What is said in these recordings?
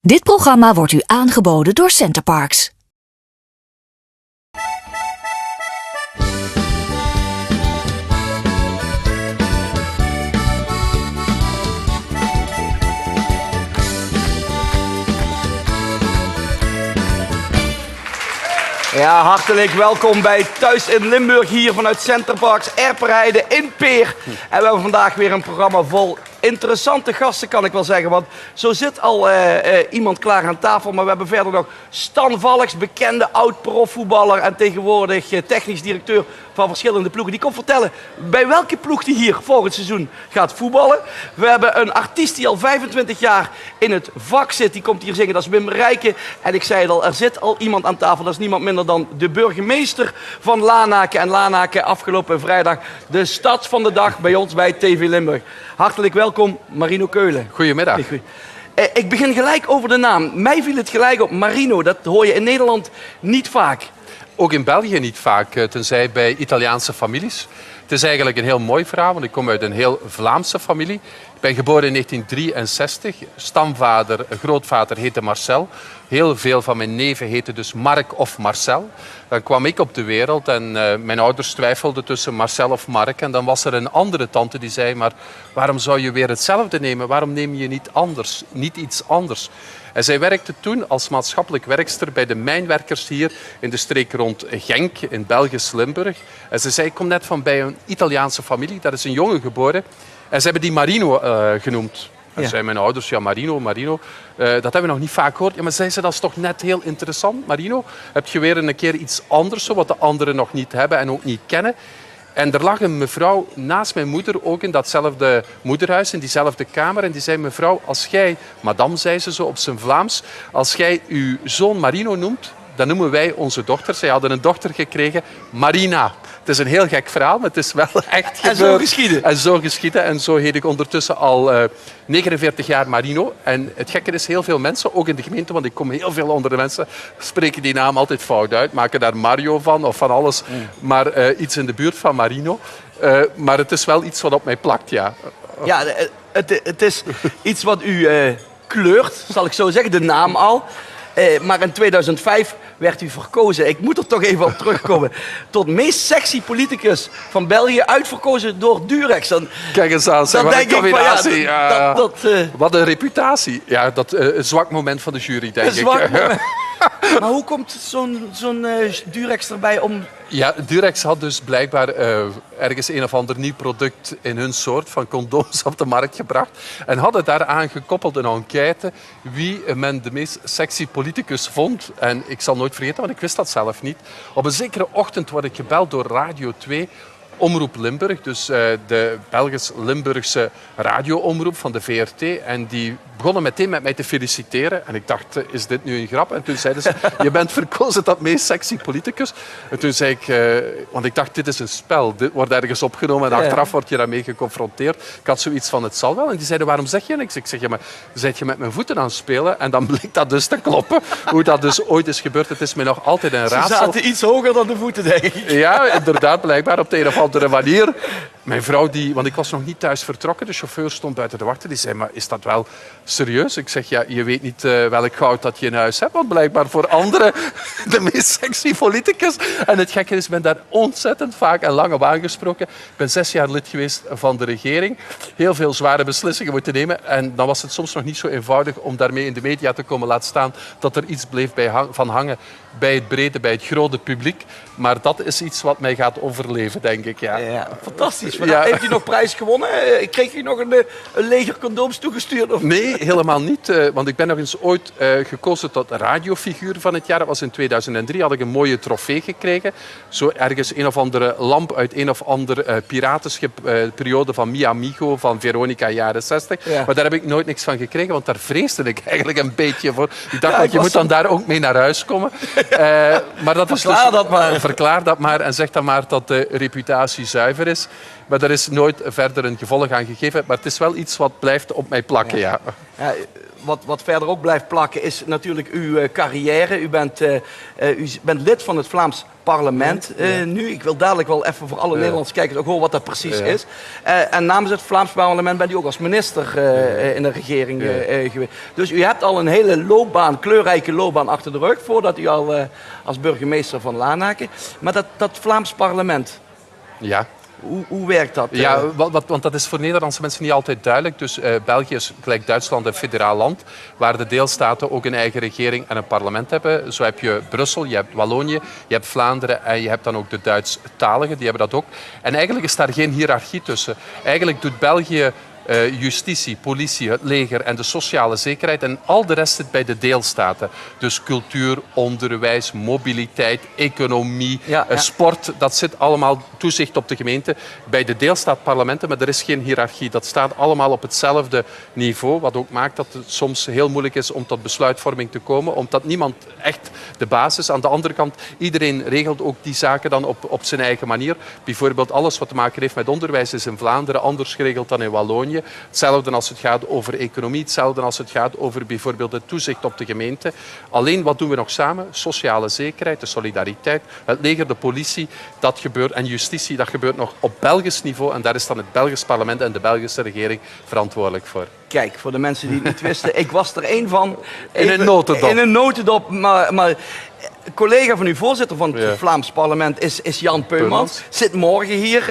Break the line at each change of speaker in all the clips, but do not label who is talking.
Dit programma wordt u aangeboden door Centerparks.
Ja, hartelijk welkom bij Thuis in Limburg, hier vanuit Centerparks Erpenrijden in Peer. En we hebben vandaag weer een programma vol interessante gasten, kan ik wel zeggen. Want zo zit al iemand klaar aan tafel, maar we hebben verder nog Stan Valks, bekende oud-profvoetballer en tegenwoordig technisch directeur van verschillende ploegen. Die komt vertellen bij welke ploeg die hier volgend seizoen gaat voetballen. We hebben een artiest die al 25 jaar in het vak zit. Die komt hier zingen, dat is Wim Rijken. En ik zei het al, er zit al iemand aan tafel. Dat is niemand minder dan de burgemeester van Lanaken. En Lanaken afgelopen vrijdag de stad van de dag bij ons bij TV Limburg. Hartelijk welkom, Marino Keulen.
Goedemiddag.
Ik begin gelijk over de naam. Mij viel het gelijk op Marino. Dat hoor je in Nederland niet vaak.
Ook in België niet vaak, tenzij bij Italiaanse families. Het is eigenlijk een heel mooi verhaal, want ik kom uit een heel Vlaamse familie. Ik ben geboren in 1963. Stamvader, grootvader heette Marcel. Heel veel van mijn neven heten dus Mark of Marcel. Dan kwam ik op de wereld en mijn ouders twijfelden tussen Marcel of Mark. En dan was er een andere tante die zei, maar waarom zou je weer hetzelfde nemen? Waarom neem je niet iets anders? En zij werkte toen als maatschappelijk werkster bij de mijnwerkers hier in de streek rond Genk in Belgisch Limburg. En ze zei, ik kom net van bij een Italiaanse familie, daar is een jongen geboren. En ze hebben die Marino genoemd. En zei mijn ouders, ja Marino, dat hebben we nog niet vaak gehoord. Ja, maar zei ze, dat is toch net heel interessant, Marino? Heb je weer een keer iets anders, zo wat de anderen nog niet hebben en ook niet kennen? En er lag een mevrouw naast mijn moeder, ook in datzelfde moederhuis, in diezelfde kamer. En die zei, mevrouw, als jij, madame zei ze zo op zijn Vlaams, als jij uw zoon Marino noemt, dan noemen wij onze dochter. Zij hadden een dochter gekregen, Marina. Het is een heel gek verhaal, maar het is wel echt gebeurd.
En zo geschieden.
En zo geschieden. En zo heet ik ondertussen al 49 jaar Marino. En het gekke is, heel veel mensen, ook in de gemeente, want ik kom heel veel onder de mensen, spreken die naam altijd fout uit, maken daar Mario van of van alles, maar iets in de buurt van Marino. Maar het is wel iets wat op mij plakt, ja.
Ja, het is iets wat u kleurt, zal ik zo zeggen, de naam al. Maar in 2005 werd u verkozen, ik moet er toch even op terugkomen, tot meest sexy politicus van België, uitverkozen door Durex.
Kijk eens aan, zeg, wat een combinatie. Wat een reputatie. Ja, dat een zwak moment van de jury, denk ik.
Maar hoe komt zo'n Durex erbij om...
Ja, Durex had dus blijkbaar ergens een of ander nieuw product in hun soort van condooms op de markt gebracht. En hadden daaraan gekoppeld een enquête wie men de meest sexy politicus vond. En ik zal nooit vergeten, want ik wist dat zelf niet. Op een zekere ochtend word ik gebeld door Radio 2... Omroep Limburg, dus de Belgisch-Limburgse radioomroep van de VRT. En die begonnen meteen met mij te feliciteren. En ik dacht, is dit nu een grap? En toen zeiden ze, je bent verkozen tot meest sexy politicus. En toen zei ik, want ik dacht, dit is een spel. Dit wordt ergens opgenomen en achteraf word je daarmee geconfronteerd. Ik had zoiets van, het zal wel. En die zeiden, waarom zeg je niks? Ik zeg, ja, maar zet je met mijn voeten aan het spelen? En dan bleek dat dus te kloppen. Hoe dat dus ooit is gebeurd, het is mij nog altijd een raadsel.
Ze zaten iets hoger dan de voeten, denk ik.
Ja, inderdaad, blijkbaar op de een of andere manier. Mijn vrouw, want ik was nog niet thuis vertrokken, de chauffeur stond buiten te wachten, die zei, maar is dat wel serieus? Ik zeg, ja, je weet niet welk goud dat je in huis hebt, want blijkbaar voor anderen de meest sexy politicus. En het gekke is, ik ben daar ontzettend vaak en lang op aangesproken. Ik ben 6 jaar lid geweest van de regering, heel veel zware beslissingen moeten nemen en dan was het soms nog niet zo eenvoudig om daarmee in de media te komen, laat staan dat er iets bleef van hangen bij het brede, bij het grote publiek. Maar dat is iets wat mij gaat overleven, denk ik. Ja,
fantastisch. Heeft u nog prijs gewonnen? Kreeg u nog een leger condooms toegestuurd? Of?
Nee, helemaal niet. Want ik ben nog eens ooit gekozen tot radiofiguur van het jaar. Dat was in 2003. Had ik een mooie trofee gekregen. Zo ergens een of andere lamp uit een of ander piratenschip. Periode van Mi Amigo, van Veronica, jaren 60. Ja. Maar daar heb ik nooit niks van gekregen. Want daar vreesde ik eigenlijk een beetje voor. Ik dacht, want je moet dan daar ook mee naar huis komen. Maar dat was
Verklaar dat maar.
Verklaar dat maar en zeg dan maar dat de reputatie zuiver is. Maar er is nooit verder een gevolg aan gegeven. Maar het is wel iets wat blijft op mij plakken, ja.
Wat verder ook blijft plakken is natuurlijk uw carrière. U bent lid van het Vlaams parlement nu. Ik wil dadelijk wel even voor alle Nederlandse kijkers ook horen wat dat precies is. En namens het Vlaams parlement bent u ook als minister in de regering geweest. Dus u hebt al een hele loopbaan, kleurrijke loopbaan achter de rug voordat u al als burgemeester van Lanaken. Maar dat Vlaams parlement...
Ja.
Hoe werkt dat?
Ja, want dat is voor Nederlandse mensen niet altijd duidelijk. Dus België is gelijk Duitsland een federaal land, waar de deelstaten ook een eigen regering en een parlement hebben. Zo heb je Brussel, je hebt Wallonië, je hebt Vlaanderen en je hebt dan ook de Duitsstaligen, die hebben dat ook. En eigenlijk is daar geen hiërarchie tussen. Eigenlijk doet België justitie, politie, het leger en de sociale zekerheid. En al de rest zit bij de deelstaten. Dus cultuur, onderwijs, mobiliteit, economie, sport. Dat zit allemaal toezicht op de gemeente bij de deelstaatparlementen. Maar er is geen hiërarchie. Dat staat allemaal op hetzelfde niveau. Wat ook maakt dat het soms heel moeilijk is om tot besluitvorming te komen. Omdat niemand echt de baas is. Aan de andere kant, iedereen regelt ook die zaken dan op zijn eigen manier. Bijvoorbeeld alles wat te maken heeft met onderwijs is in Vlaanderen anders geregeld dan in Wallonië. Hetzelfde als het gaat over economie, hetzelfde als het gaat over bijvoorbeeld het toezicht op de gemeente. Alleen wat doen we nog samen? Sociale zekerheid, de solidariteit, het leger, de politie, dat gebeurt, en justitie, dat gebeurt nog op Belgisch niveau. En daar is dan het Belgisch parlement en de Belgische regering verantwoordelijk voor.
Kijk, voor de mensen die het niet wisten, ik was er één van.
In een notendop.
In een notendop, maar collega van u, voorzitter van het Vlaams parlement, is Jan Peumans. Zit morgen hier.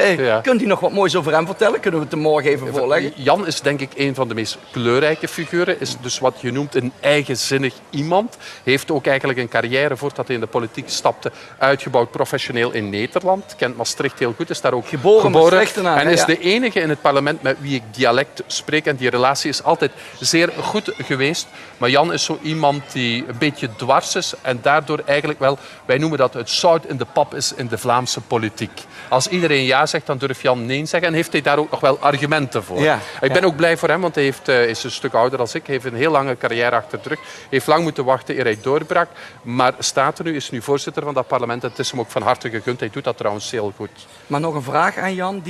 Kunt u nog wat moois over hem vertellen? Kunnen we het hem morgen even voorleggen?
Jan is denk ik een van de meest kleurrijke figuren. Is dus wat je noemt een eigenzinnig iemand. Heeft ook eigenlijk een carrière voordat hij in de politiek stapte uitgebouwd professioneel in Nederland. Kent Maastricht heel goed, is daar ook geboren. En is de enige in het parlement met wie ik dialect spreek. En die relatie is altijd zeer goed geweest. Maar Jan is zo iemand die een beetje dwars is en daardoor eigenlijk wel, wij noemen dat het zout in de pap is in de Vlaamse politiek. Als iedereen ja zegt, dan durft Jan nee zeggen en heeft hij daar ook nog wel argumenten voor. Ik ben ook blij voor hem, want hij is een stuk ouder dan ik. Hij heeft een heel lange carrière achter de rug. Hij heeft lang moeten wachten eer hij doorbrak. Maar staat er nu, is nu voorzitter van dat parlement. Het is hem ook van harte gegund. Hij doet dat trouwens heel goed.
Maar nog een vraag aan Jan,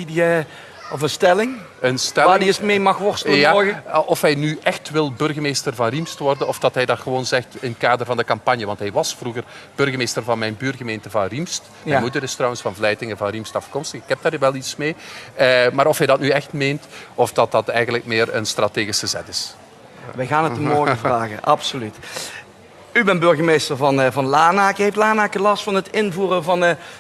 of een stelling?
Een stelling?
Waar hij eens mee mag worstelen morgen?
Of hij nu echt wil burgemeester van Riemst worden of dat hij dat gewoon zegt in het kader van de campagne. Want hij was vroeger burgemeester van mijn buurgemeente van Riemst. Mijn moeder is trouwens van Vleitingen van Riemst afkomstig. Ik heb daar wel iets mee. Maar of hij dat nu echt meent of dat eigenlijk meer een strategische zet is.
Wij gaan het hem morgen vragen, absoluut. U bent burgemeester van Lanaken. Heeft Lanaken last van het invoeren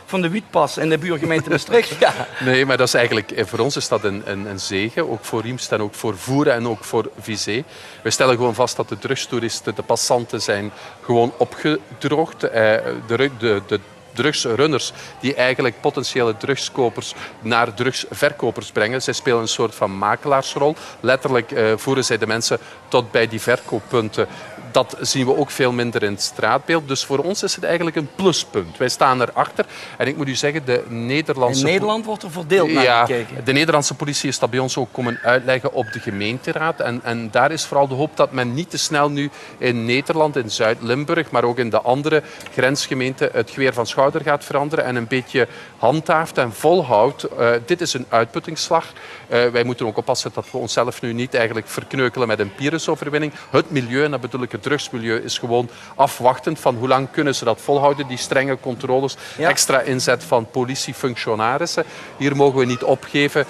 van de wietpas in de buurgemeente Maastricht? Ja.
Nee, maar dat is eigenlijk, voor ons is dat een zegen. Ook voor Riemst en ook voor Voeren en ook voor Visé. We stellen gewoon vast dat de drugstoeristen, de passanten zijn gewoon opgedroogd. De drugsrunners die eigenlijk potentiële drugskopers naar drugsverkopers brengen. Zij spelen een soort van makelaarsrol. Letterlijk voeren zij de mensen tot bij die verkooppunten. Dat zien we ook veel minder in het straatbeeld. Dus voor ons is het eigenlijk een pluspunt. Wij staan erachter. En ik moet u zeggen, de Nederlandse...
In Nederland wordt er verdeeld naar gekeken.
De Nederlandse politie is dat bij ons ook komen uitleggen op de gemeenteraad. En daar is vooral de hoop dat men niet te snel nu in Nederland, in Zuid-Limburg, maar ook in de andere grensgemeenten het geweer van schouder gaat veranderen en een beetje handhaaft en volhoudt. Dit is een uitputtingsslag. Wij moeten ook oppassen dat we onszelf nu niet eigenlijk verkneukelen met een Pyrrhusoverwinning. Het milieu, en dat bedoel ik het drugsmilieu, is gewoon afwachtend van hoe lang kunnen ze dat volhouden, die strenge controles, extra inzet van politiefunctionarissen. Hier mogen we niet opgeven.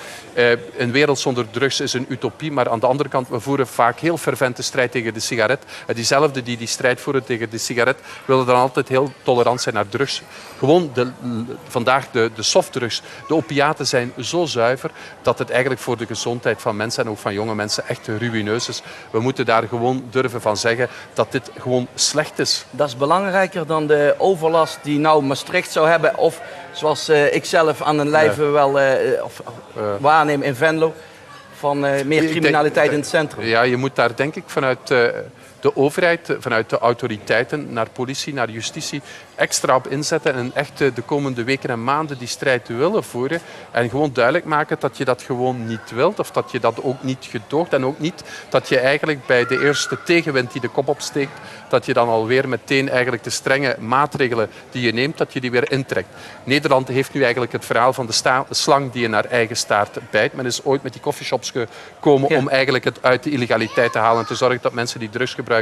Een wereld zonder drugs is een utopie, maar aan de andere kant, we voeren vaak heel fervente strijd tegen de sigaret. Diezelfde die strijd voeren tegen de sigaret, willen dan altijd heel tolerant zijn naar drugs. Gewoon vandaag de softdrugs, de opiaten zijn zo zuiver dat het eigenlijk voor de gezondheid van mensen en ook van jonge mensen echt ruïneus is. We moeten daar gewoon durven van zeggen dat dit gewoon slecht is.
Dat is belangrijker dan de overlast die nou Maastricht zou hebben of zoals ik zelf aan een lijve wel waarneem in Venlo. van meer criminaliteit in het centrum?
Ja, je moet daar denk ik vanuit de overheid, vanuit de autoriteiten, naar politie, naar justitie, extra op inzetten en echt de komende weken en maanden die strijd willen voeren. En gewoon duidelijk maken dat je dat gewoon niet wilt of dat je dat ook niet gedoogt. En ook niet dat je eigenlijk bij de eerste tegenwind die de kop opsteekt, dat je dan alweer meteen eigenlijk de strenge maatregelen die je neemt, dat je die weer intrekt. Nederland heeft nu eigenlijk het verhaal van de slang die in haar eigen staart bijt. Men is ooit met die coffeeshops gekomen om eigenlijk het uit de illegaliteit te halen en te zorgen dat mensen die drugs gebruiken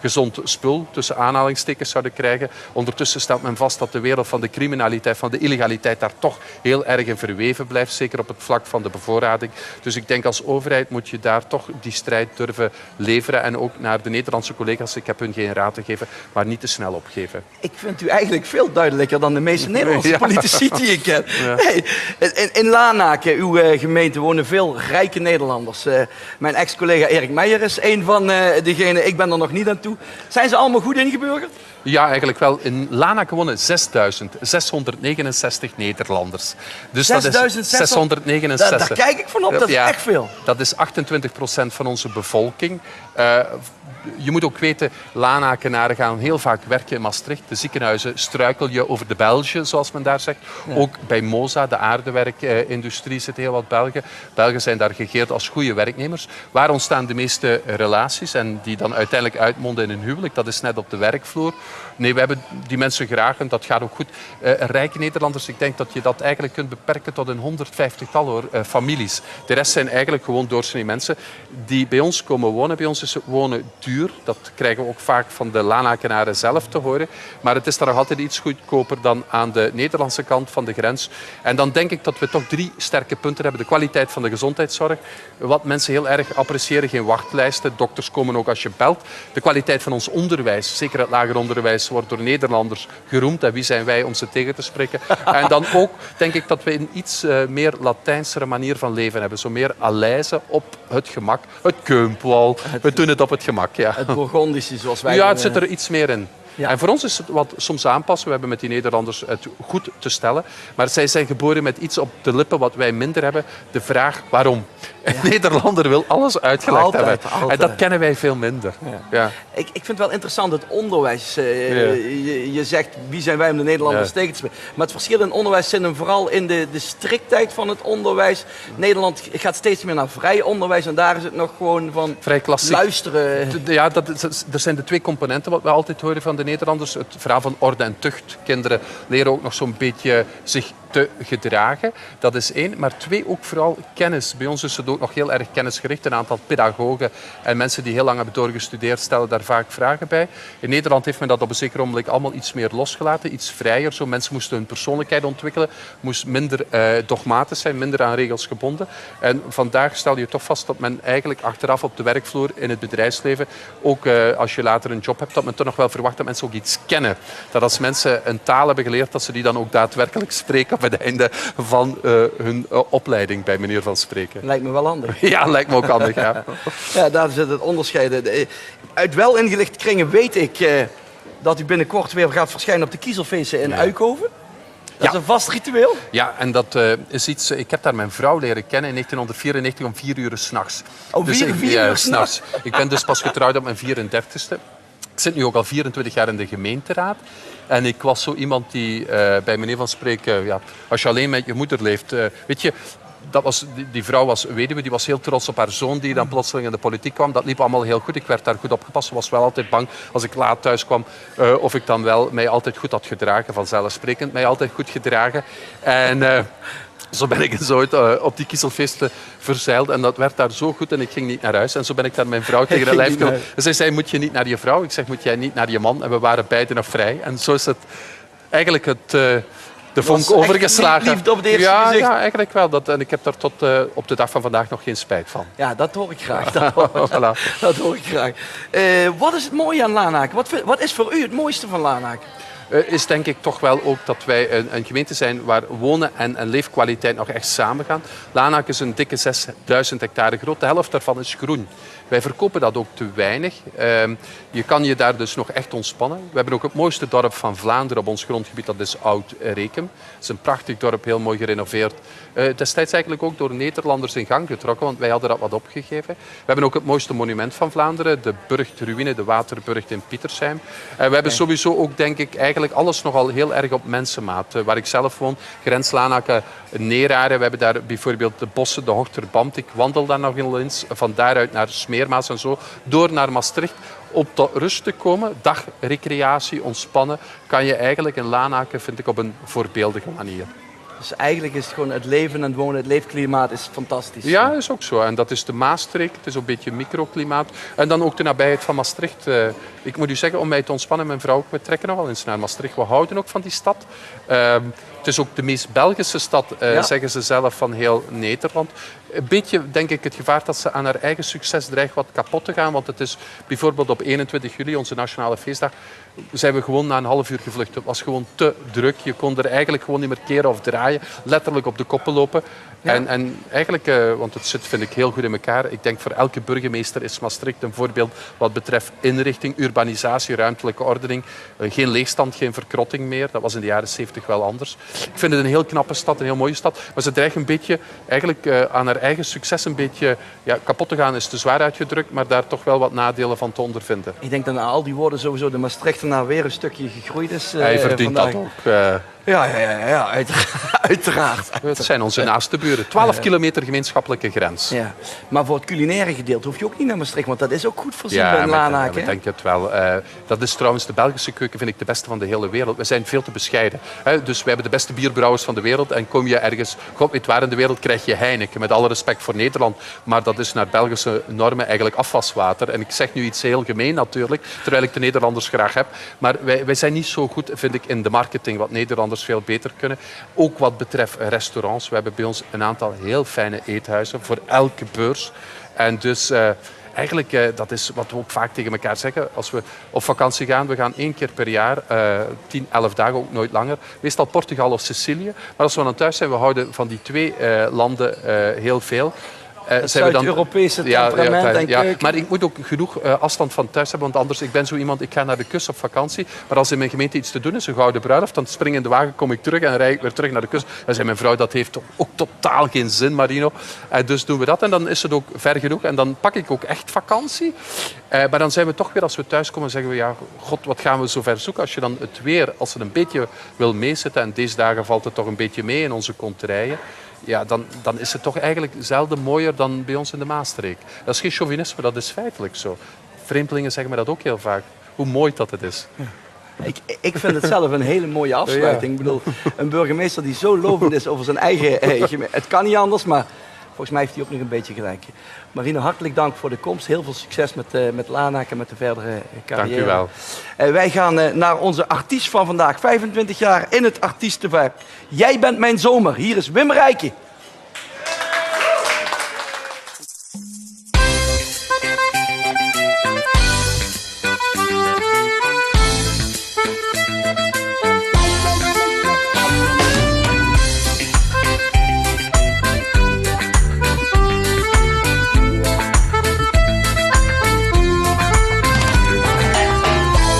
gezond spul, tussen aanhalingstekens, zouden krijgen. Ondertussen stelt men vast dat de wereld van de criminaliteit, van de illegaliteit daar toch heel erg in verweven blijft, zeker op het vlak van de bevoorrading. Dus ik denk als overheid moet je daar toch die strijd durven leveren en ook naar de Nederlandse collega's, ik heb hun geen raad te geven, maar niet te snel opgeven.
Ik vind u eigenlijk veel duidelijker dan de meeste Nederlandse politici die ik ken.
Ja.
Hey, in Lanaken, uw gemeente, wonen veel rijke Nederlanders. Mijn ex-collega Erik Meijer is een van degenen. Ik ben er nog niet aan toe. Zijn ze allemaal goed ingeburgerd?
Ja, eigenlijk wel. In Lanaken wonen 6.669 Nederlanders. Dus dat is 669.
Daar kijk ik van op, dat is echt veel.
Dat is 28% van onze bevolking. Je moet ook weten, Lanakenaren gaan heel vaak werken in Maastricht. De ziekenhuizen struikel je over de Belgen, zoals men daar zegt. Ja. Ook bij Moza, de aardewerkindustrie, zitten heel wat Belgen. Belgen zijn daar gegeerd als goede werknemers. Waar ontstaan de meeste relaties en die dan uiteindelijk uitmonden in een huwelijk? Dat is net op de werkvloer. Nee, we hebben die mensen graag en dat gaat ook goed. Rijke Nederlanders, ik denk dat je dat eigenlijk kunt beperken tot een 150-tal families. De rest zijn eigenlijk gewoon doorsnee mensen die bij ons komen wonen. Bij ons is wonen duur. Dat krijgen we ook vaak van de Lanakenaren zelf te horen. Maar het is daar nog altijd iets goedkoper dan aan de Nederlandse kant van de grens. En dan denk ik dat we toch 3 sterke punten hebben. De kwaliteit van de gezondheidszorg. Wat mensen heel erg appreciëren, geen wachtlijsten. Dokters komen ook als je belt. De kwaliteit van ons onderwijs, zeker het lager onderwijs, wordt door Nederlanders geroemd. En wie zijn wij om ze tegen te spreken? En dan ook denk ik dat we een iets meer Latijnsere manier van leven hebben. Zo meer Aleize op het gemak. Het Keumpwal. We doen het op het gemak. Ja.
Het Bourgondische zoals wij...
Ja, het zit er iets meer in.
Ja.
En voor ons is het wat soms aanpassen. We hebben met die Nederlanders het goed te stellen. Maar zij zijn geboren met iets op de lippen wat wij minder hebben. De vraag waarom. Ja. Een Nederlander wil alles uitgelegd hebben. Altijd. En dat kennen wij veel minder. Ja. Ja.
Ik vind het wel interessant, het onderwijs. Je zegt, wie zijn wij om de Nederlanders tegen te spreken. Maar het verschil in onderwijs zit hem vooral in de striktheid van het onderwijs. Nederland gaat steeds meer naar vrij onderwijs. En daar is het nog gewoon van
vrij klassiek.
Luisteren.
Ja, er zijn de 2 componenten wat we altijd horen van de Nederlanders. Het verhaal van orde en tucht. Kinderen leren ook nog zo'n beetje zich te gedragen. Dat is 1. Maar 2, ook vooral kennis. Bij ons is het ook nog heel erg kennisgericht. Een aantal pedagogen en mensen die heel lang hebben doorgestudeerd stellen daar vaak vragen bij. In Nederland heeft men dat op een zeker ogenblik allemaal iets meer losgelaten. Iets vrijer. Zo mensen moesten hun persoonlijkheid ontwikkelen. Moest minder dogmatisch zijn, minder aan regels gebonden. En vandaag stel je toch vast dat men eigenlijk achteraf op de werkvloer in het bedrijfsleven, ook als je later een job hebt, dat men toch nog wel verwacht dat mensen ook iets kennen. Dat als mensen een taal hebben geleerd, dat ze die dan ook daadwerkelijk spreken op het einde van hun opleiding, bij manier van spreken.
Lijkt me wel handig.
Ja, lijkt me ook handig, ja.
Ja, daar zit het onderscheid. Uit wel ingelichte kringen weet ik dat u binnenkort weer gaat verschijnen op de Kiezelfeesten in Uyckhoven. Dat is een vast ritueel.
Ja, en dat is iets... Ik heb daar mijn vrouw leren kennen in 1994 om 4 uur 's nachts.
Oh, 4 uur 's nachts?
Ik ben dus pas getrouwd op mijn 34ste. Ik zit nu ook al 24 jaar in de gemeenteraad. En ik was zo iemand die bij manier van spreken... als je alleen met je moeder leeft... weet je, die vrouw was weduwe, die was heel trots op haar zoon die dan plotseling in de politiek kwam. Dat liep allemaal heel goed. Ik werd daar goed opgepast. Ik was wel altijd bang als ik laat thuis kwam of ik dan wel mij altijd goed had gedragen. Vanzelfsprekend mij altijd goed gedragen. En... Zo ben ik eens ooit op die Kiezelfeesten verzeild en dat werd daar zo goed en ik ging niet naar huis. En zo ben ik daar mijn vrouw tegen de lijf gekomen. En zij zei, moet je niet naar je vrouw? Ik zeg, moet jij niet naar je man? En we waren beiden nog vrij. En zo is het eigenlijk de vonk overgeslagen.
Liefde op het eerste gezicht.
Ja, eigenlijk wel. En ik heb daar tot op de dag van vandaag nog geen spijt van.
Ja, dat hoor ik graag. Dat hoor ik graag. Wat is het mooie aan Lanaken? Wat is voor u het mooiste van Lanaken?
is denk ik toch wel ook dat wij een gemeente zijn waar wonen en leefkwaliteit nog echt samengaan. Lanaken is een dikke 6000 hectare groot. De helft daarvan is groen. Wij verkopen dat ook te weinig. Je kan je daar dus nog echt ontspannen. We hebben ook het mooiste dorp van Vlaanderen op ons grondgebied, dat is Oud-Rekem. Het is een prachtig dorp, heel mooi gerenoveerd. Destijds eigenlijk ook door Nederlanders in gang getrokken, want wij hadden dat wat opgegeven. We hebben ook het mooiste monument van Vlaanderen, de Burchtruïne, de Waterburcht in Pietersheim. We hebben sowieso ook, denk ik, eigenlijk alles nogal heel erg op mensenmaat. Waar ik zelf woon, grens Lanaken, Neeraren. We hebben daar bijvoorbeeld de bossen, de Hochterbamt. Ik wandel daar nog eens, van daaruit naar Smeermaas en zo, door naar Maastricht. Op tot rust te komen, dagrecreatie, ontspannen, kan je eigenlijk in Lanaken, vind ik, op een voorbeeldige manier.
Dus eigenlijk is het gewoon het leven en het wonen, het leefklimaat is fantastisch.
Ja, is ook zo. En dat is de Maastreek, het is ook een beetje microklimaat. En dan ook de nabijheid van Maastricht. Ik moet u zeggen, om mij te ontspannen, mijn vrouw ook, we trekken nog wel eens naar Maastricht. We houden ook van die stad. Het is ook de meest Belgische stad, zeggen ze zelf, van heel Nederland. Een beetje, denk ik, het gevaar dat ze aan haar eigen succes dreigt wat kapot te gaan. Want het is bijvoorbeeld op 21 juli, onze nationale feestdag, zijn we gewoon na een half uur gevlucht. Het was gewoon te druk. Je kon er eigenlijk gewoon niet meer keren of draaien. Letterlijk op de koppen lopen. Ja. En eigenlijk, want het zit, vind ik, heel goed in elkaar. Ik denk voor elke burgemeester is Maastricht een voorbeeld wat betreft inrichting, urbanisatie, ruimtelijke ordening. Geen leegstand, geen verkrotting meer. Dat was in de jaren 70 wel anders. Ik vind het een heel knappe stad, een heel mooie stad. Maar ze dreigt een beetje eigenlijk aan haar eigen succes een beetje kapot te gaan. Is te zwaar uitgedrukt, maar daar toch wel wat nadelen van te ondervinden.
Ik denk dat na al die woorden sowieso de Maastrichtenaar weer een stukje gegroeid is.
Hij verdient
vandaag.
dat ook.
Ja, uiteraard.
Het zijn onze naaste buren. 12 kilometer gemeenschappelijke grens.
Ja. Maar voor het culinaire gedeelte hoef je ook niet naar Maastricht, want dat is ook goed voorzien bij Lanaken.
Ik denk het wel. Dat is trouwens, de Belgische keuken vind ik de beste van de hele wereld. We zijn veel te bescheiden. Dus wij hebben de beste bierbrouwers van de wereld. En kom je ergens, god weet waar in de wereld, krijg je Heineken. Met alle respect voor Nederland. Maar dat is naar Belgische normen eigenlijk afwaswater. En ik zeg nu iets heel gemeen natuurlijk, terwijl ik de Nederlanders graag heb. Maar wij zijn niet zo goed, vind ik, in de marketing, wat Nederlanders veel beter kunnen. Ook wat betreft restaurants. We hebben bij ons een aantal heel fijne eethuizen voor elke beurs. En dus eigenlijk, dat is wat we ook vaak tegen elkaar zeggen. Als we op vakantie gaan, we gaan 1 keer per jaar, 10, 11 dagen, ook nooit langer. Meestal Portugal of Sicilië. Maar als we dan thuis zijn, we houden van die 2 landen heel veel.
Het Zuid-Europese temperament en keuken.
Maar ik moet ook genoeg afstand van thuis hebben, want anders, ik ben zo iemand, ik ga naar de kust op vakantie, maar als in mijn gemeente iets te doen is, een gouden bruiloft, dan spring in de wagen, kom ik terug en rijd ik weer terug naar de kust. Dan zei mijn vrouw, dat heeft ook totaal geen zin, Marino. Dus doen we dat en dan is het ook ver genoeg en dan pak ik ook echt vakantie. Maar dan zijn we toch weer, als we thuiskomen, zeggen we, ja, god, wat gaan we zo ver zoeken? Als je dan het weer, als het een beetje wil meezitten, en deze dagen valt het toch een beetje mee in onze konterijen, ja, dan is het toch eigenlijk zelden mooier dan bij ons in de Maastreek. Dat is geen chauvinisme, dat is feitelijk zo. Vreemdelingen zeggen me dat ook heel vaak, hoe mooi dat het is. Ja.
Ik vind het zelf een hele mooie afsluiting. Ik bedoel, een burgemeester die zo lovend is over zijn eigen gemeente. Het kan niet anders, maar volgens mij heeft hij ook nog een beetje gelijk. Marino, hartelijk dank voor de komst. Heel veel succes met Lanaken en met de verdere carrière.
Dank u wel.
Wij gaan naar onze artiest van vandaag. 25 jaar in het artiestenvak. Jij bent mijn zomer. Hier is Wim Rijken.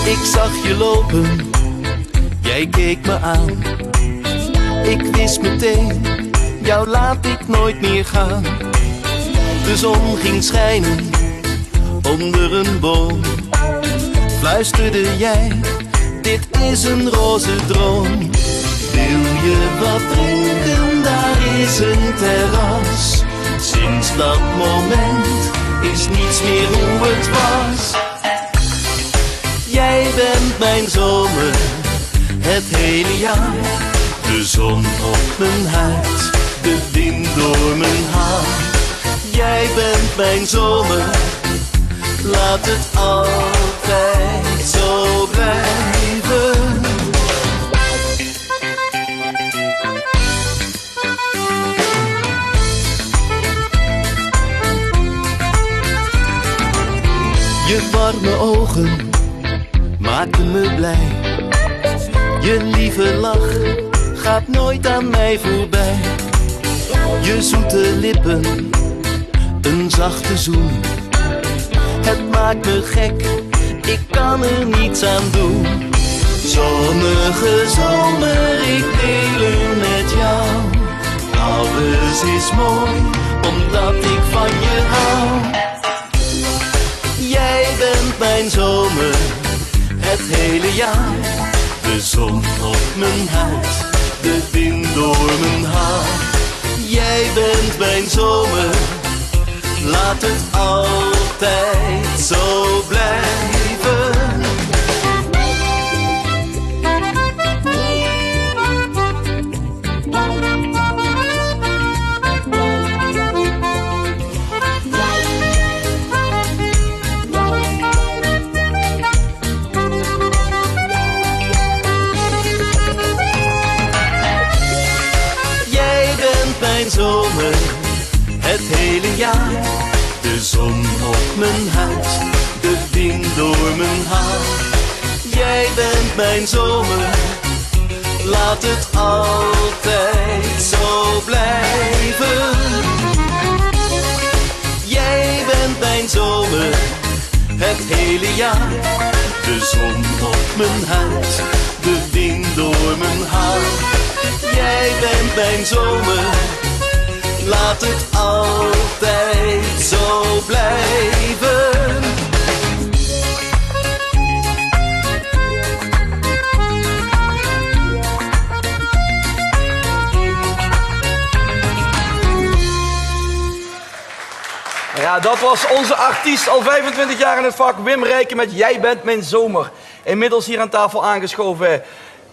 Ik zag je lopen, jij keek me aan. Ik wist meteen, jou laat ik nooit meer gaan. De zon ging schijnen onder een boom. Fluisterde jij, dit is een roze droom. Wil je wat drinken, daar is een terras. Sinds dat moment is niets meer hoe het was. Jij bent mijn zomer, het hele jaar. De zon op mijn huid, de wind door mijn haar. Jij bent mijn zomer, laat het altijd zo blijven. Je warme ogen maakten me blij. Je lieve lach gaat nooit aan mij voorbij. Je zoete lippen, een zachte zoen. Het maakt me gek, ik kan er niets aan doen. Zonnige zomer, ik deel er met jou. Alles is mooi, omdat ik van je hou. Jij bent mijn zomer, het hele jaar. De zon op mijn huid, de wind door mijn haar. Jij bent mijn zomer, laat het altijd zo blijven. Mijn zomer, het hele jaar. De zon op mijn huid, de wind door mijn haar. Jij bent mijn zomer, laat het altijd zo blijven. Jij bent mijn zomer, het hele jaar. De zon op mijn huid, de wind door mijn haar. Jij bent mijn zomer, laat het altijd zo blijven.
Ja, dat was onze artiest, al 25 jaar in het vak, Wim Rijken met Jij bent mijn zomer. Inmiddels hier aan tafel aangeschoven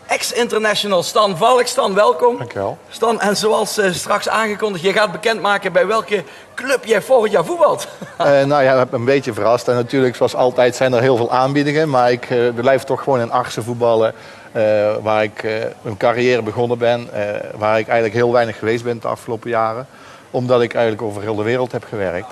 ex-international Stan Valk. Stan, welkom.
Dankjewel.
Stan, en zoals straks aangekondigd, je gaat bekendmaken bij welke club jij volgend jaar voetbalt.
Nou ja, dat heb een beetje verrast. En natuurlijk, zoals altijd, zijn er heel veel aanbiedingen. Maar ik blijf toch gewoon in Arcsen voetballen. Waar ik mijn carrière begonnen ben. Waar ik eigenlijk heel weinig geweest ben de afgelopen jaren. Omdat ik eigenlijk over heel de wereld heb gewerkt.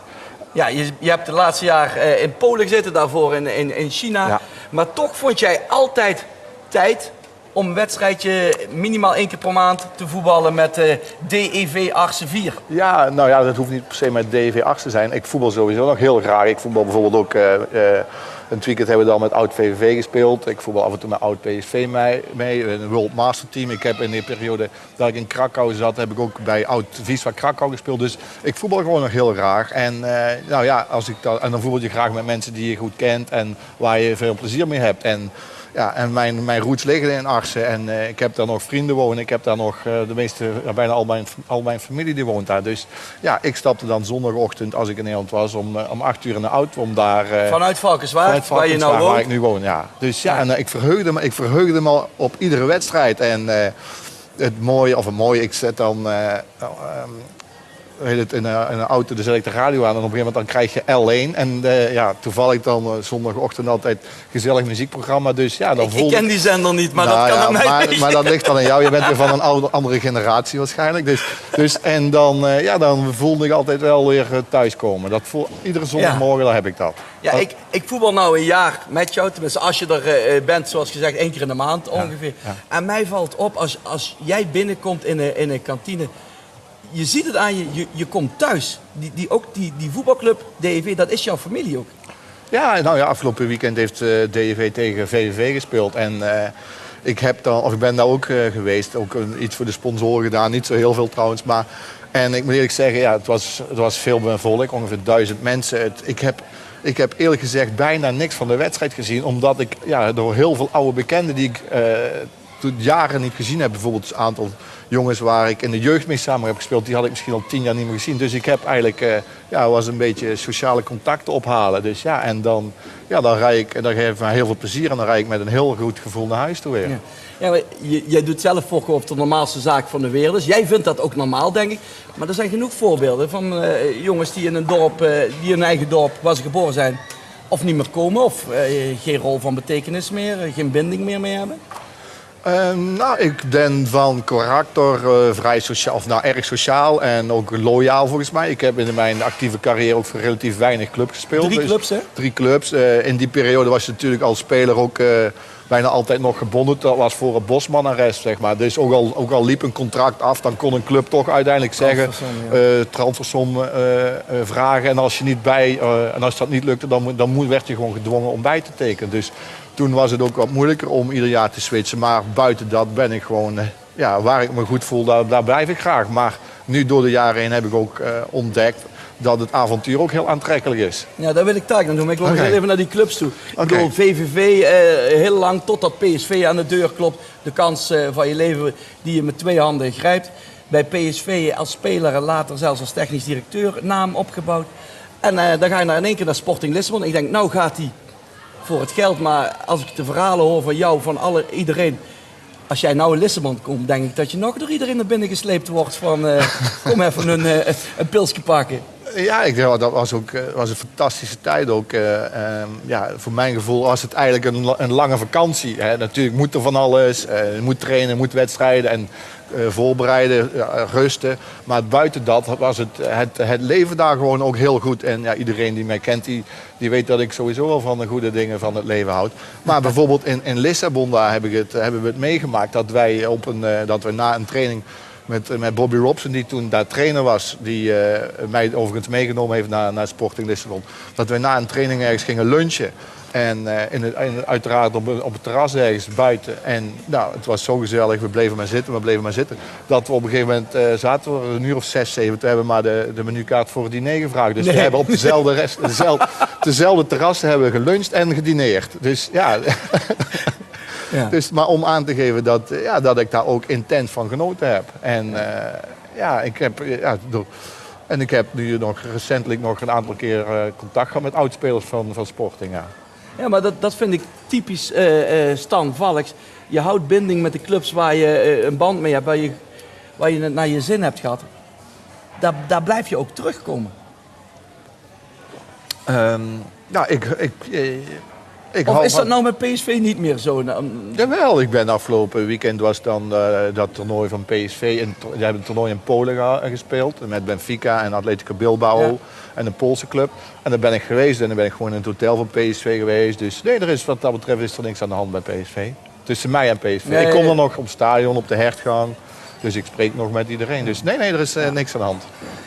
Ja, je hebt de laatste jaar in Polen gezeten, daarvoor in China.
Ja.
Maar toch vond jij altijd tijd om een wedstrijdje minimaal 1 keer per maand te voetballen met DEV Arcsen 4.
Ja, nou ja, dat hoeft niet per se met DEV Arcsen te zijn. Ik voetbal sowieso nog heel graag. Ik voetbal bijvoorbeeld ook... een weekend hebben we dan met oud VVV gespeeld. Ik voetbal af en toe met oud PSV mee. Een World Master Team. Ik heb in de periode dat ik in Krakau zat, heb ik ook bij oud Wisła Krakau gespeeld. Dus ik voetbal gewoon nog heel graag. En nou ja, en dan voetbal je graag met mensen die je goed kent en waar je veel plezier mee hebt. En ja, en mijn roots liggen in Arcsen en ik heb daar nog vrienden wonen. Ik heb daar nog bijna al mijn familie die woont daar. Dus ja, ik stapte dan zondagochtend als ik in Nederland was om 8 uur in de auto om daar...
Vanuit Valkenswaard, waar je nou woont?
Waar ik nu woon, ja. Dus ja, en ik verheugde me op iedere wedstrijd. En het mooie, ik zet dan... in een auto, dan zet ik de radio aan en op een gegeven moment dan krijg je L1. En ja, toevallig dan zondagochtend altijd gezellig muziekprogramma. Dus ja, dan
ik ken die zender niet, maar
nou,
dat kan
ja,
aan mij niet.
Maar dat ligt dan aan jou. Je bent weer van een andere generatie waarschijnlijk. Dus en dan voelde ik altijd wel weer thuiskomen. Iedere zondagmorgen dan heb ik dat.
Ja, ik voetbal nou een jaar met jou. Tenminste, als je er bent, zoals gezegd, 1 keer in de maand ongeveer. Ja. En mij valt op, als jij binnenkomt in een kantine... Je ziet het aan je, je komt thuis. Die voetbalclub DEV, dat is jouw familie ook.
Ja, nou ja, afgelopen weekend heeft DEV tegen VVV gespeeld. En ik ben daar ook geweest. Ook iets voor de sponsoren gedaan. Niet zo heel veel trouwens. En ik moet eerlijk zeggen, ja, het was veel volk. Ongeveer 1000 mensen. Ik heb eerlijk gezegd bijna niks van de wedstrijd gezien. Omdat ik door heel veel oude bekenden die ik jaren niet gezien heb. Bijvoorbeeld een aantal jongens waar ik in de jeugd mee samen heb gespeeld, die had ik misschien al 10 jaar niet meer gezien. Dus ik heb eigenlijk was een beetje sociale contacten ophalen. Dus ja, en dan rijd ik, en dat geeft mij heel veel plezier. En dan rijd ik met een heel goed gevoel naar huis toe weer.
Ja, maar jij doet zelf volgen op de normaalste zaak van de wereld. Dus jij vindt dat ook normaal, denk ik. Maar er zijn genoeg voorbeelden van jongens die in een dorp, die in hun eigen dorp waar ze geboren zijn, of niet meer komen, of geen rol van betekenis meer, geen binding meer mee hebben.
Nou, ik ben van karakter vrij sociaal, of nou erg sociaal en ook loyaal volgens mij. Ik heb in mijn actieve carrière ook voor relatief weinig clubs gespeeld.
3 clubs, hè?
3 clubs. In die periode was je natuurlijk als speler ook bijna altijd nog gebonden. Dat was voor het Bosman-arrest, zeg maar. Dus ook al liep een contract af, dan kon een club toch uiteindelijk zeggen, transfersom vragen. En als je niet en als dat niet lukte, dan werd je gewoon gedwongen om bij te tekenen. Dus toen was het ook wat moeilijker om ieder jaar te switchen. Maar buiten dat ben ik gewoon, waar ik me goed voel, daar blijf ik graag. Maar nu door de jaren heen heb ik ook ontdekt dat het avontuur ook heel aantrekkelijk is.
Ja, dat wil ik taak dan doen. Maar ik wil nog heel even naar die clubs toe. Ik bedoel, VVV heel lang, totdat PSV aan de deur klopt. De kans van je leven die je met 2 handen grijpt. Bij PSV als speler en later zelfs als technisch directeur naam opgebouwd. En dan ga je in één keer naar Sporting Lissabon. Ik denk, nou gaat hij voor het geld. Maar als ik de verhalen hoor van jou, van iedereen. Als jij nou in Lissabon komt, denk ik dat je nog door iedereen naar binnen gesleept wordt van kom even een pilsje pakken.
Ja, dat was een fantastische tijd ook. Voor mijn gevoel was het eigenlijk een lange vakantie. Hè. Natuurlijk moet er van alles. Je moet trainen, moet wedstrijden en voorbereiden, rusten. Maar buiten dat was het leven daar gewoon ook heel goed. En ja, iedereen die mij kent, die weet dat ik sowieso wel van de goede dingen van het leven houd. Maar bijvoorbeeld in Lissabon daar hebben we het meegemaakt dat we na een training met Bobby Robson, die toen daar trainer was, die mij overigens meegenomen heeft naar Sporting Lissabon, dat we na een training ergens gingen lunchen. En uiteraard op het terras ergens buiten. En nou, het was zo gezellig, we bleven maar zitten. Dat we op een gegeven moment zaten we een uur of 6, 7 te hebben, maar de menukaart voor het diner gevraagd. Dus we hebben op dezelfde terras hebben we geluncht en gedineerd. Dus ja. Ja. Dus, maar om aan te geven dat ik daar ook intens van genoten heb. En ik heb nu recentelijk nog een aantal keer contact gehad met oudspelers van Sporting.
Ja, maar dat vind ik typisch Stan Valks. Je houdt binding met de clubs waar je een band mee hebt, waar je het naar je zin hebt gehad. Daar blijf je ook terugkomen. Of is dat nou met PSV niet meer zo?
Jawel, ik ben afgelopen weekend was dan dat toernooi van PSV. Die hebben een toernooi in Polen gespeeld. Met Benfica en Atletico Bilbao en een Poolse club. En daar ben ik geweest en dan ben ik gewoon in het hotel van PSV geweest. Dus nee, wat dat betreft is er niks aan de hand bij PSV. Tussen mij en PSV. Nee, ik kom er nog op het stadion, op de hertgang. Dus ik spreek nog met iedereen. Dus nee, er is niks aan de hand.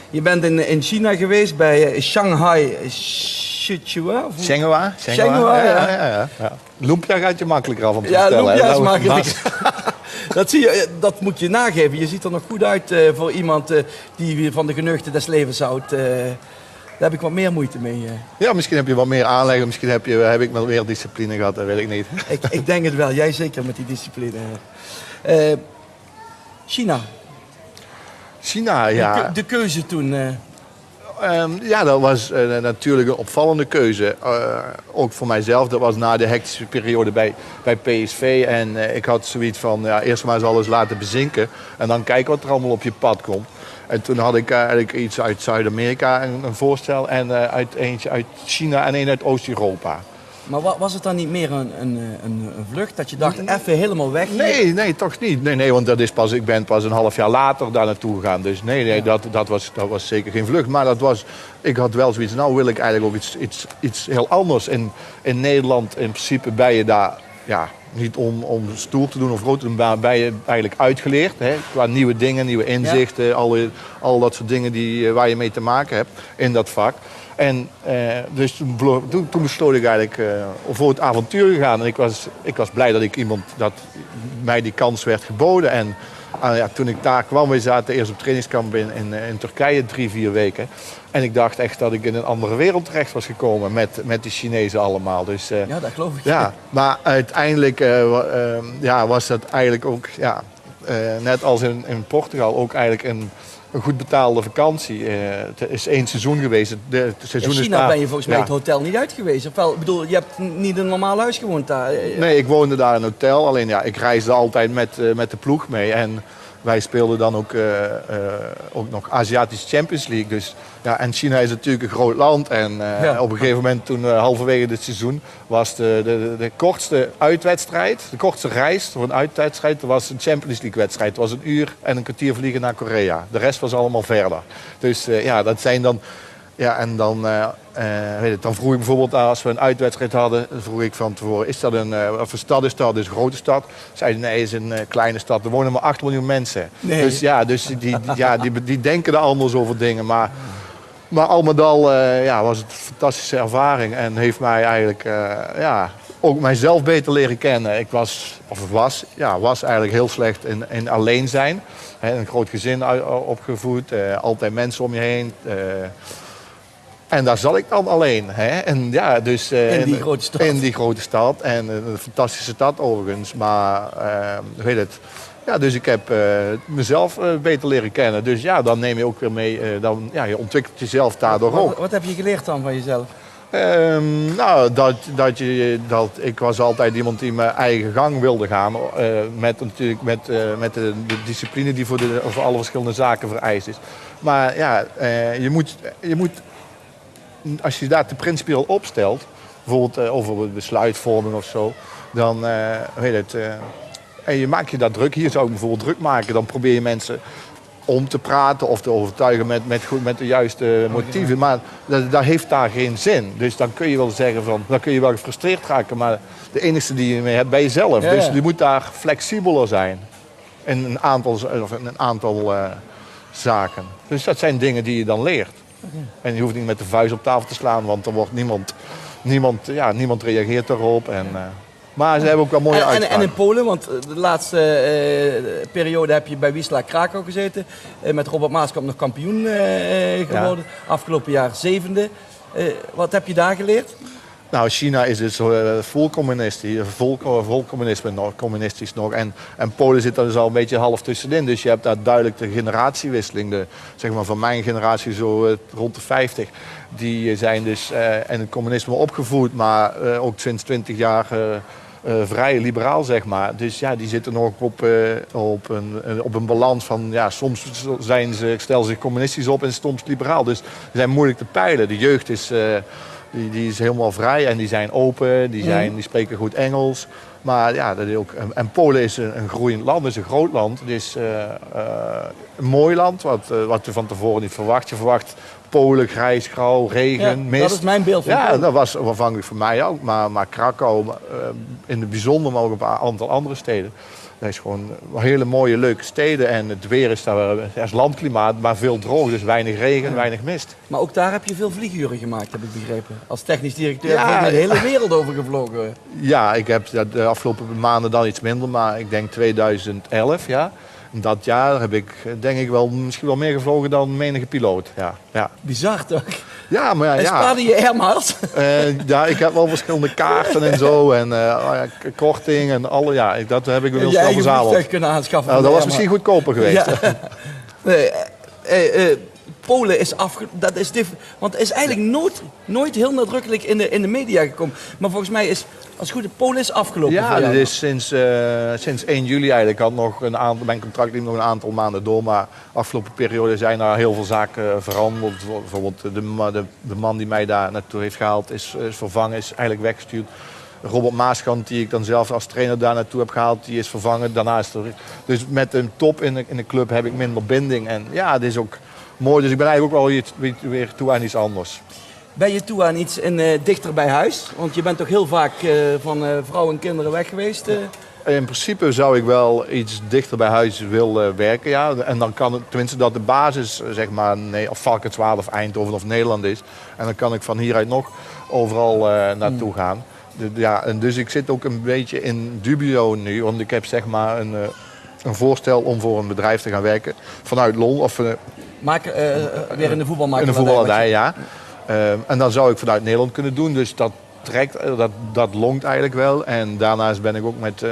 Je bent in China geweest bij Shanghai
Shenghua. Ja. Lumpia gaat je makkelijker af om te vertellen.
Ja, Lumpia is makkelijker. Dat moet je nageven. Je ziet er nog goed uit voor iemand die van de geneugten des levens houdt. Daar heb ik wat meer moeite mee.
Ja, misschien heb je wat meer aanleg. Misschien heb ik wat meer discipline gehad. Dat weet ik niet.
Ik denk het wel. Jij zeker met die discipline. China, ja. De keuze toen...
dat was natuurlijk een opvallende keuze. Ook voor mijzelf. Dat was na de hectische periode bij PSV. En ik had zoiets van, eerst maar eens alles laten bezinken. En dan kijken wat er allemaal op je pad komt. En toen had ik eigenlijk iets uit Zuid-Amerika, een voorstel. En eentje uit China en een uit Oost-Europa.
Maar was het dan niet meer een vlucht dat je dacht, even helemaal weg?
Nee, toch niet. Nee, want ik ben pas een half jaar later daar naartoe gegaan. Dus dat was zeker geen vlucht. Maar ik had wel zoiets, nou wil ik eigenlijk ook iets heel anders. In Nederland in principe ben je daar, niet om stoer te doen of groot te doen, maar ben je eigenlijk uitgeleerd. Hè, qua nieuwe dingen, nieuwe inzichten, al dat soort dingen waar je mee te maken hebt in dat vak. En dus toen besloot ik eigenlijk voor het avontuur te gaan. En ik was blij dat mij die kans werd geboden. En toen ik daar kwam, we zaten eerst op trainingskamp in Turkije 3-4 weken. En ik dacht echt dat ik in een andere wereld terecht was gekomen met die Chinezen allemaal. Dus,
ja, dat geloof ik.
Ja, maar uiteindelijk was dat eigenlijk ook, net als in Portugal, ook eigenlijk een goed betaalde vakantie. Het is 1 seizoen geweest. Het seizoen
in China ben je volgens mij het hotel niet uit geweest. Ofwel, ik bedoel, je hebt niet een normaal huis gewoond daar.
Nee, ik woonde daar in een hotel. Alleen ik reisde altijd met de ploeg mee. En wij speelden dan ook nog Aziatische Champions League. Dus, ja, en China is natuurlijk een groot land. En op een gegeven moment, toen halverwege het seizoen, was de kortste uitwedstrijd, de kortste reis voor een uitwedstrijd, dat was een Champions League wedstrijd. Het was 1 uur en een kwartier vliegen naar Korea. De rest was allemaal verder. Dus dat zijn dan... Ja, en dan, dan vroeg ik bijvoorbeeld, als we een uitwedstrijd hadden, vroeg ik van tevoren, is dat wat voor stad is dat? Dus een grote stad? Zeiden nee, het is een kleine stad. Er wonen maar 8 miljoen mensen. Nee. Dus die denken er anders over dingen. Maar al met al was het een fantastische ervaring en heeft mij eigenlijk ook mijzelf beter leren kennen. Ik was eigenlijk heel slecht in alleen zijn. Een groot gezin opgevoed, altijd mensen om je heen. En daar zat ik dan alleen. En ja, dus,
in die grote stad.
In die grote stad. En een fantastische stad overigens. Maar dus ik heb mezelf beter leren kennen. Dus ja, dan neem je ook weer mee. Je ontwikkelt jezelf daardoor ook.
Wat heb je geleerd dan van jezelf?
Ik was altijd iemand die mijn eigen gang wilde gaan. Met de discipline die voor alle verschillende zaken vereist is. Maar ja, je moet als je daar te principieel opstelt, bijvoorbeeld over besluitvorming of zo, dan en je maakt je daar druk. Hier zou ik bijvoorbeeld druk maken. Dan probeer je mensen om te praten of te overtuigen met de juiste motieven. Maar dat heeft daar geen zin. Dus dan kun je wel zeggen dan kun je wel gefrustreerd raken. Maar de enige die je mee hebt, ben jezelf. Ja. Dus je moet daar flexibeler zijn in een aantal zaken. Dus dat zijn dingen die je dan leert. En je hoeft niet met de vuist op tafel te slaan, want er wordt niemand reageert daarop. Maar ze hebben ook wel mooie uitspraken.
En in Polen, want de laatste periode heb je bij Wisła Krakau gezeten. Met Robert Maaskant nog kampioen geworden. Ja. Afgelopen jaar 7e. Wat heb je daar geleerd?
Nou, China is dus vol communistisch nog. En Polen zit er dus al een beetje half tussenin. Dus je hebt daar duidelijk de generatiewisseling. Zeg maar van mijn generatie zo rond de 50. Die zijn dus in het communisme opgevoed, maar ook sinds 20 jaar vrij liberaal, zeg maar. Dus ja, die zitten nog op een balans van, ja, soms stellen ze zich communistisch op en soms liberaal. Dus die zijn moeilijk te peilen. De jeugd is... Die is helemaal vrij en die zijn open, die spreken goed Engels. Maar ja, dat is ook, en Polen is een groeiend land, is een groot land. Het is een mooi land, wat je van tevoren niet verwacht. Je verwacht Polen, grijs, grauw, regen, mist.
Dat is mijn beeld van Polen.
Ja, dat was afhankelijk voor mij ook. Maar Krakau in het bijzonder, maar ook een aantal andere steden. Dat is gewoon hele mooie, leuke steden. En het weer is daar als landklimaat, maar veel droog. Dus weinig regen, weinig mist.
Maar ook daar heb je veel vlieguren gemaakt, heb ik begrepen. Als technisch directeur heb je de hele wereld over gevlogen.
Ja, ik heb de afgelopen maanden dan iets minder. Maar ik denk 2011, ja. Dat jaar heb ik denk ik wel misschien wel meer gevlogen dan menige piloot. Ja.
Bizar toch?
Ja, maar ja.
En spaarde je Airmiles?
Ja, ik heb wel verschillende kaarten en zo. En korting en alle. Ja, dat heb ik wel heel snel verzameld. Je eigen vliegtuig
kunnen aanschaffen.
Dat was misschien goedkoper geweest.
Ja. Polen is dat is want het is eigenlijk nooit heel nadrukkelijk in de media gekomen. Maar volgens mij is, als het goed is, Polen is afgelopen.
Ja, het is sinds 1 juli eigenlijk. Had nog mijn contract liep nog een aantal maanden door. Maar afgelopen periode zijn er heel veel zaken veranderd. Bijvoorbeeld de man die mij daar naartoe heeft gehaald is vervangen, is eigenlijk weggestuurd. Robert Maaskant, die ik dan zelf als trainer daar naartoe heb gehaald, die is vervangen. Daarnaast dus met een top in de club heb ik minder binding. En ja, het is ook mooi. Dus ik ben eigenlijk ook wel weer toe aan iets anders.
Ben je toe aan iets dichter bij huis? Want je bent toch heel vaak van vrouw en kinderen weg geweest?
In principe zou ik wel iets dichter bij huis willen werken, ja. En dan kan het, tenminste dat de basis, zeg maar, of Valkenswaard of Eindhoven of Nederland is. En dan kan ik van hieruit nog overal naartoe gaan. Ja, en dus ik zit ook een beetje in dubio nu, want ik heb zeg maar een voorstel om voor een bedrijf te gaan werken vanuit Londen. Of
weer in de voetbalmarkt.
In de voetballerij, ja. En dan zou ik vanuit Nederland kunnen doen, dus dat longt eigenlijk wel. En daarnaast ben ik ook met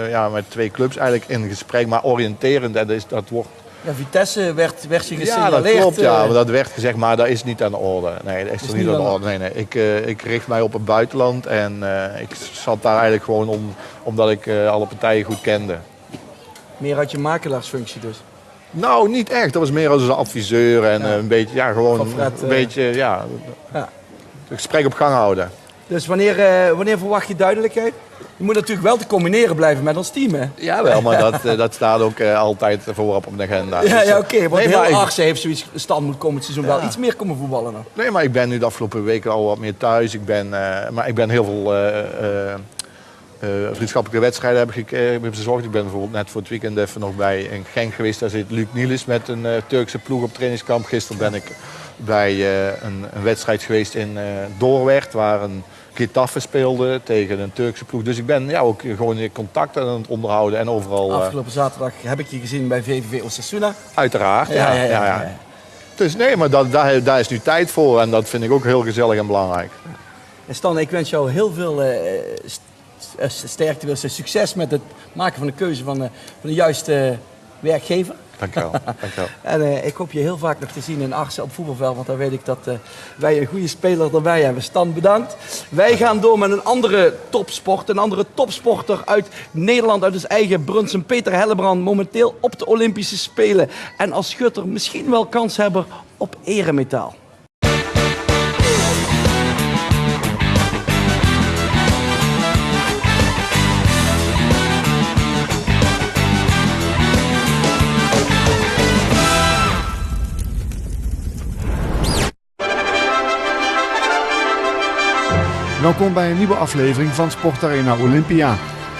2 clubs eigenlijk in gesprek, maar oriënterend. En dat wordt...
Ja, Vitesse werd je gesignaleerd.
Ja, dat klopt, ja. Maar dat werd gezegd, maar dat is niet aan de orde. Nee, dat is er niet aan de orde. Nee. Ik richt mij op het buitenland en ik zat daar eigenlijk gewoon omdat ik alle partijen goed kende.
Meer uit je makelaarsfunctie dus?
Nou, niet echt. Dat was meer als een adviseur en een beetje, gewoon
Van Fred,
een beetje, het gesprek op gang houden.
Dus wanneer verwacht je duidelijkheid? Je moet natuurlijk wel te combineren blijven met ons team, hè?
Jawel, maar dat staat ook altijd voorop op de agenda.
Ja, oké. Want
Nee, maar
heel
ik-
Arsen heeft zoiets stand moet komen het seizoen wel iets meer komen voetballen nog.
Nee, maar ik ben nu de afgelopen weken al wat meer thuis. Ik ben heel veel vriendschappelijke wedstrijden heb ik bezorgd. Ik ben bijvoorbeeld net voor het weekend even nog bij in Genk geweest. Daar zit Luc Nielis met een Turkse ploeg op trainingskamp. Gisteren ben ik bij een wedstrijd geweest in Doorwerth, waar een Getafe speelde tegen een Turkse ploeg. Dus ik ben ook gewoon in contact aan het onderhouden en overal.
Afgelopen zaterdag heb ik je gezien bij VVV Osasuna.
Uiteraard,
Ja.
Dus nee, maar daar is nu tijd voor en dat vind ik ook heel gezellig en belangrijk.
En Stan, ik wens jou heel veel sterkte, succes met het maken van de keuze van de juiste werkgever.
Dank je wel.
En ik hoop je heel vaak nog te zien in Arsen op voetbalveld, want dan weet ik dat wij een goede speler erbij hebben. Stan, bedankt. Wij gaan door met een andere topsport. Een andere topsporter uit Nederland, uit ons eigen Brunssum. Peter Hellebrand, momenteel op de Olympische Spelen. En als schutter misschien wel kans hebben op eremetaal.
Welkom bij een nieuwe aflevering van Sportarena Olympia.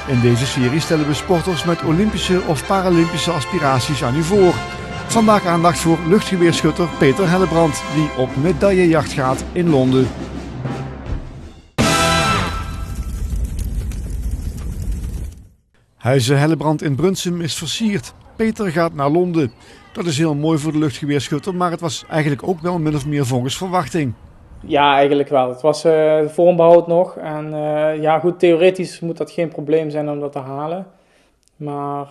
In deze serie stellen we sporters met Olympische of Paralympische aspiraties aan u voor. Vandaag aandacht voor luchtgeweerschutter Peter Hellebrand, die op medaillejacht gaat in Londen. Huize Hellebrand in Brunssum is versierd. Peter gaat naar Londen. Dat is heel mooi voor de luchtgeweerschutter, maar het was eigenlijk ook wel min of meer volgens verwachting.
Ja, eigenlijk wel. Het was vormbehoud nog. En goed, theoretisch moet dat geen probleem zijn om dat te halen. Maar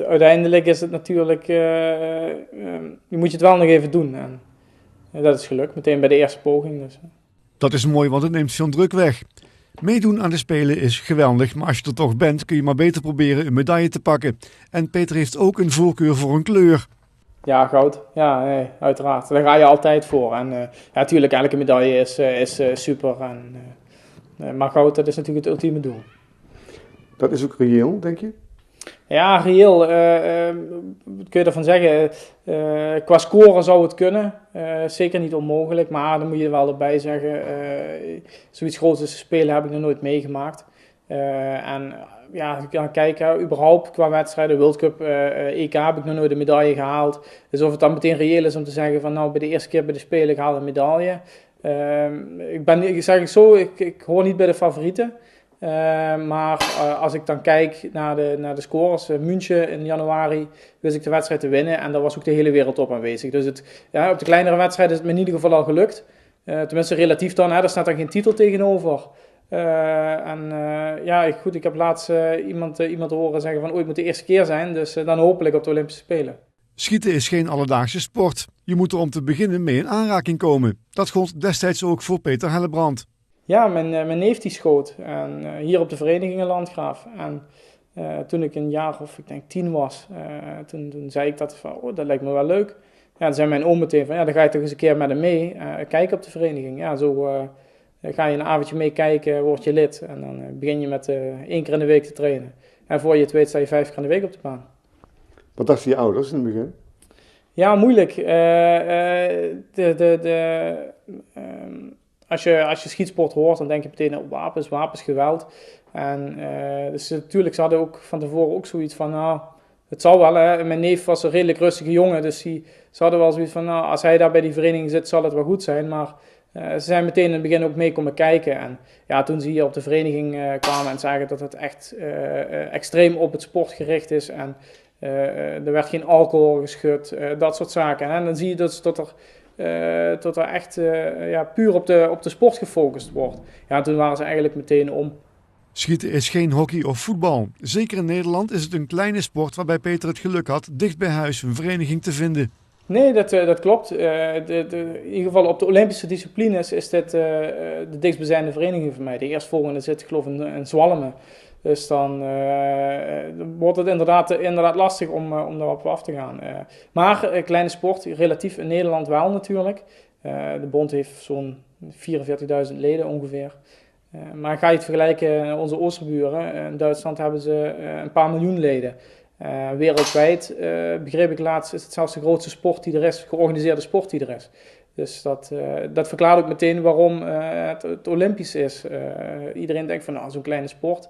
uiteindelijk is het natuurlijk... je moet je het wel nog even doen. En dat is gelukt, meteen bij de eerste poging. Dus.
Dat is mooi, want het neemt veel druk weg. Meedoen aan de Spelen is geweldig, maar als je er toch bent kun je maar beter proberen een medaille te pakken. En Peter heeft ook een voorkeur voor een kleur.
Ja, goud. Ja, nee, uiteraard. Daar ga je altijd voor. En natuurlijk, elke medaille is super. Maar goud, dat is natuurlijk het ultieme doel.
Dat is ook reëel, denk je?
Ja, reëel. Wat kun je ervan zeggen? Qua score zou het kunnen. Zeker niet onmogelijk. Maar dan moet je er wel erbij zeggen. Zoiets groots als spelen heb ik nog nooit meegemaakt. Als ik ga kijken, überhaupt qua wedstrijden, World Cup, EK heb ik nog nooit een medaille gehaald. Dus of het dan meteen reëel is om te zeggen van nou, bij de eerste keer bij de Spelen ik haal een medaille. Ik hoor niet bij de favorieten. Maar als ik dan kijk naar de scores, München in januari wist ik de wedstrijd te winnen en daar was ook de hele wereld op aanwezig. Dus op de kleinere wedstrijden is het me in ieder geval al gelukt. Tenminste relatief dan, daar staat dan geen titel tegenover. Ik heb laatst iemand horen zeggen van ooit moet de eerste keer zijn, dus dan hopelijk op de Olympische Spelen.
Schieten is geen alledaagse sport. Je moet er om te beginnen mee in aanraking komen. Dat gold destijds ook voor Peter Hellebrand.
Ja, mijn neef die schoot en, hier op de vereniging in Landgraaf. En toen ik een jaar of ik denk 10 was, toen zei ik dat dat lijkt me wel leuk. Ja, dan zei mijn oom meteen van dan ga je toch eens een keer met hem mee kijken op de vereniging. Ja, zo ga je een avondje meekijken, word je lid en dan begin je met 1 keer in de week te trainen. En voor je het weet sta je 5 keer in de week op de baan.
Wat dachten je ouders in het begin?
Ja, moeilijk. Als je schietsport hoort, dan denk je meteen op wapens, geweld. En dus natuurlijk, ze hadden ook van tevoren ook zoiets van, het zal wel. Hè. Mijn neef was een redelijk rustige jongen, dus ze hadden wel zoiets van, als hij daar bij die vereniging zit, zal het wel goed zijn. Maar ze zijn meteen in het begin ook mee komen kijken. En ja, toen ze hier op de vereniging kwamen en zagen dat het echt extreem op het sport gericht is. En er werd geen alcohol geschud, dat soort zaken. En dan zie je dus dat er echt puur op de sport gefocust wordt. Ja, toen waren ze eigenlijk meteen om.
Schieten is geen hockey of voetbal. Zeker in Nederland is het een kleine sport waarbij Peter het geluk had dicht bij huis een vereniging te vinden.
Nee, dat klopt. In ieder geval op de Olympische disciplines is dit de dichtstbijzijnde vereniging voor mij. De eerstvolgende zit geloof ik in Zwalmen. Dus dan wordt het inderdaad lastig om daarop af te gaan. Maar kleine sport, relatief in Nederland wel natuurlijk. De bond heeft zo'n 44.000 leden ongeveer. Maar ga je het vergelijken, onze oosterburen, in Duitsland hebben ze een paar miljoen leden. Wereldwijd, begreep ik laatst, is het zelfs de grootste sport die er is, georganiseerde sport die er is. Dus dat verklaart ook meteen waarom het Olympisch is. Iedereen denkt van, nou, zo'n kleine sport,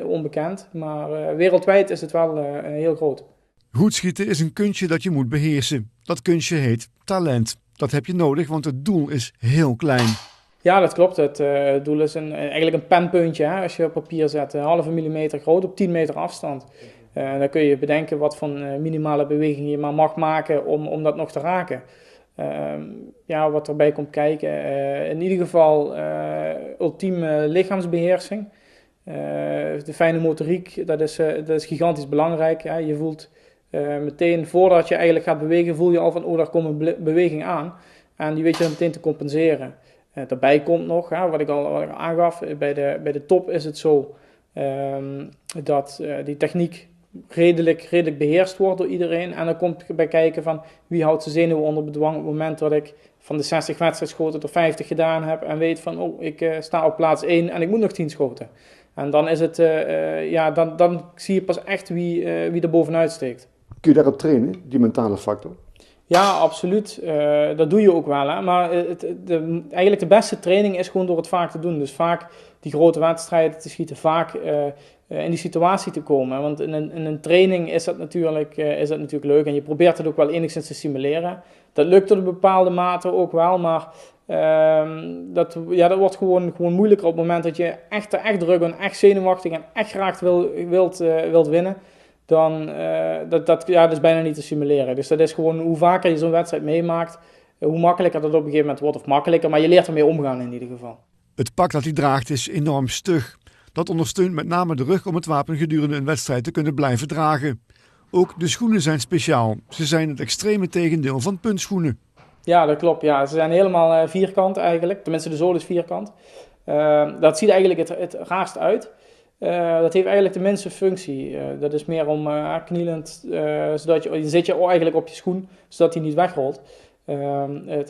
onbekend. Maar wereldwijd is het wel heel groot.
Goed schieten is een kunstje dat je moet beheersen. Dat kunstje heet talent. Dat heb je nodig, want het doel is heel klein.
Ja, dat klopt. Het doel is eigenlijk een penpuntje, hè, als je op papier zet. Een halve millimeter groot op 10 meter afstand. Dan kun je bedenken wat voor minimale beweging je maar mag maken om dat nog te raken. Wat erbij komt kijken. In ieder geval ultieme lichaamsbeheersing. De fijne motoriek, dat is gigantisch belangrijk. Hè. Je voelt meteen, voordat je eigenlijk gaat bewegen, voel je al van, oh, daar komt een beweging aan. En die weet je dan meteen te compenseren. Daarbij komt nog, wat ik al aangaf, bij de top is het zo dat die techniek redelijk beheerst wordt door iedereen. En dan komt bij kijken van wie houdt zijn zenuwen onder bedwang op het moment dat ik van de 60 wedstrijdschoten er 50 gedaan heb en weet van, oh, ik sta op plaats 1 en ik moet nog 10 schoten. En dan is het, dan zie je pas echt wie er bovenuit steekt.
Kun je daarop trainen, die mentale factor?
Ja, absoluut. Dat doe je ook wel. Hè? Maar eigenlijk de beste training is gewoon door het vaak te doen. Dus vaak die grote wedstrijden te schieten, vaak in die situatie te komen. Want in een training is dat natuurlijk leuk en je probeert het ook wel enigszins te simuleren. Dat lukt tot een bepaalde mate ook wel, maar dat wordt gewoon moeilijker op het moment dat je echt druk bent, echt zenuwachtig en echt graag wilt winnen. Dan dat is bijna niet te simuleren. Dus dat is gewoon hoe vaker je zo'n wedstrijd meemaakt, hoe makkelijker dat op een gegeven moment wordt. Of makkelijker, maar je leert ermee omgaan in ieder geval.
Het pak dat hij draagt is enorm stug. Dat ondersteunt met name de rug om het wapen gedurende een wedstrijd te kunnen blijven dragen. Ook de schoenen zijn speciaal. Ze zijn het extreme tegendeel van puntschoenen.
Ja, dat klopt. Ja. Ze zijn helemaal vierkant eigenlijk. Tenminste, de zool is vierkant. Dat ziet eigenlijk het raarst uit. Dat heeft eigenlijk de minste functie. Dat is meer om knielend, zodat je zit je eigenlijk op je schoen, zodat hij niet wegrolt.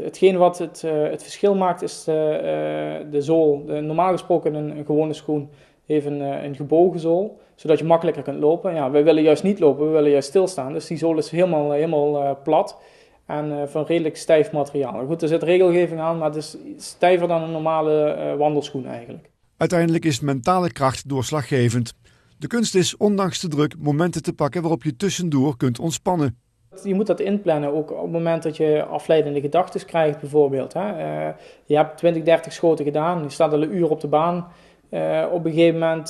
Hetgeen wat het verschil maakt is de zool. Normaal gesproken een gewone schoen heeft een gebogen zool, zodat je makkelijker kunt lopen. Ja, wij willen juist niet lopen, we willen juist stilstaan. Dus die zool is helemaal plat en van redelijk stijf materiaal. Goed, er zit regelgeving aan, maar het is stijver dan een normale wandelschoen eigenlijk.
Uiteindelijk is mentale kracht doorslaggevend. De kunst is, ondanks de druk, momenten te pakken waarop je tussendoor kunt ontspannen.
Je moet dat inplannen, ook op het moment dat je afleidende gedachten krijgt bijvoorbeeld. Je hebt 20, 30 schoten gedaan, je staat al een uur op de baan. Op een gegeven moment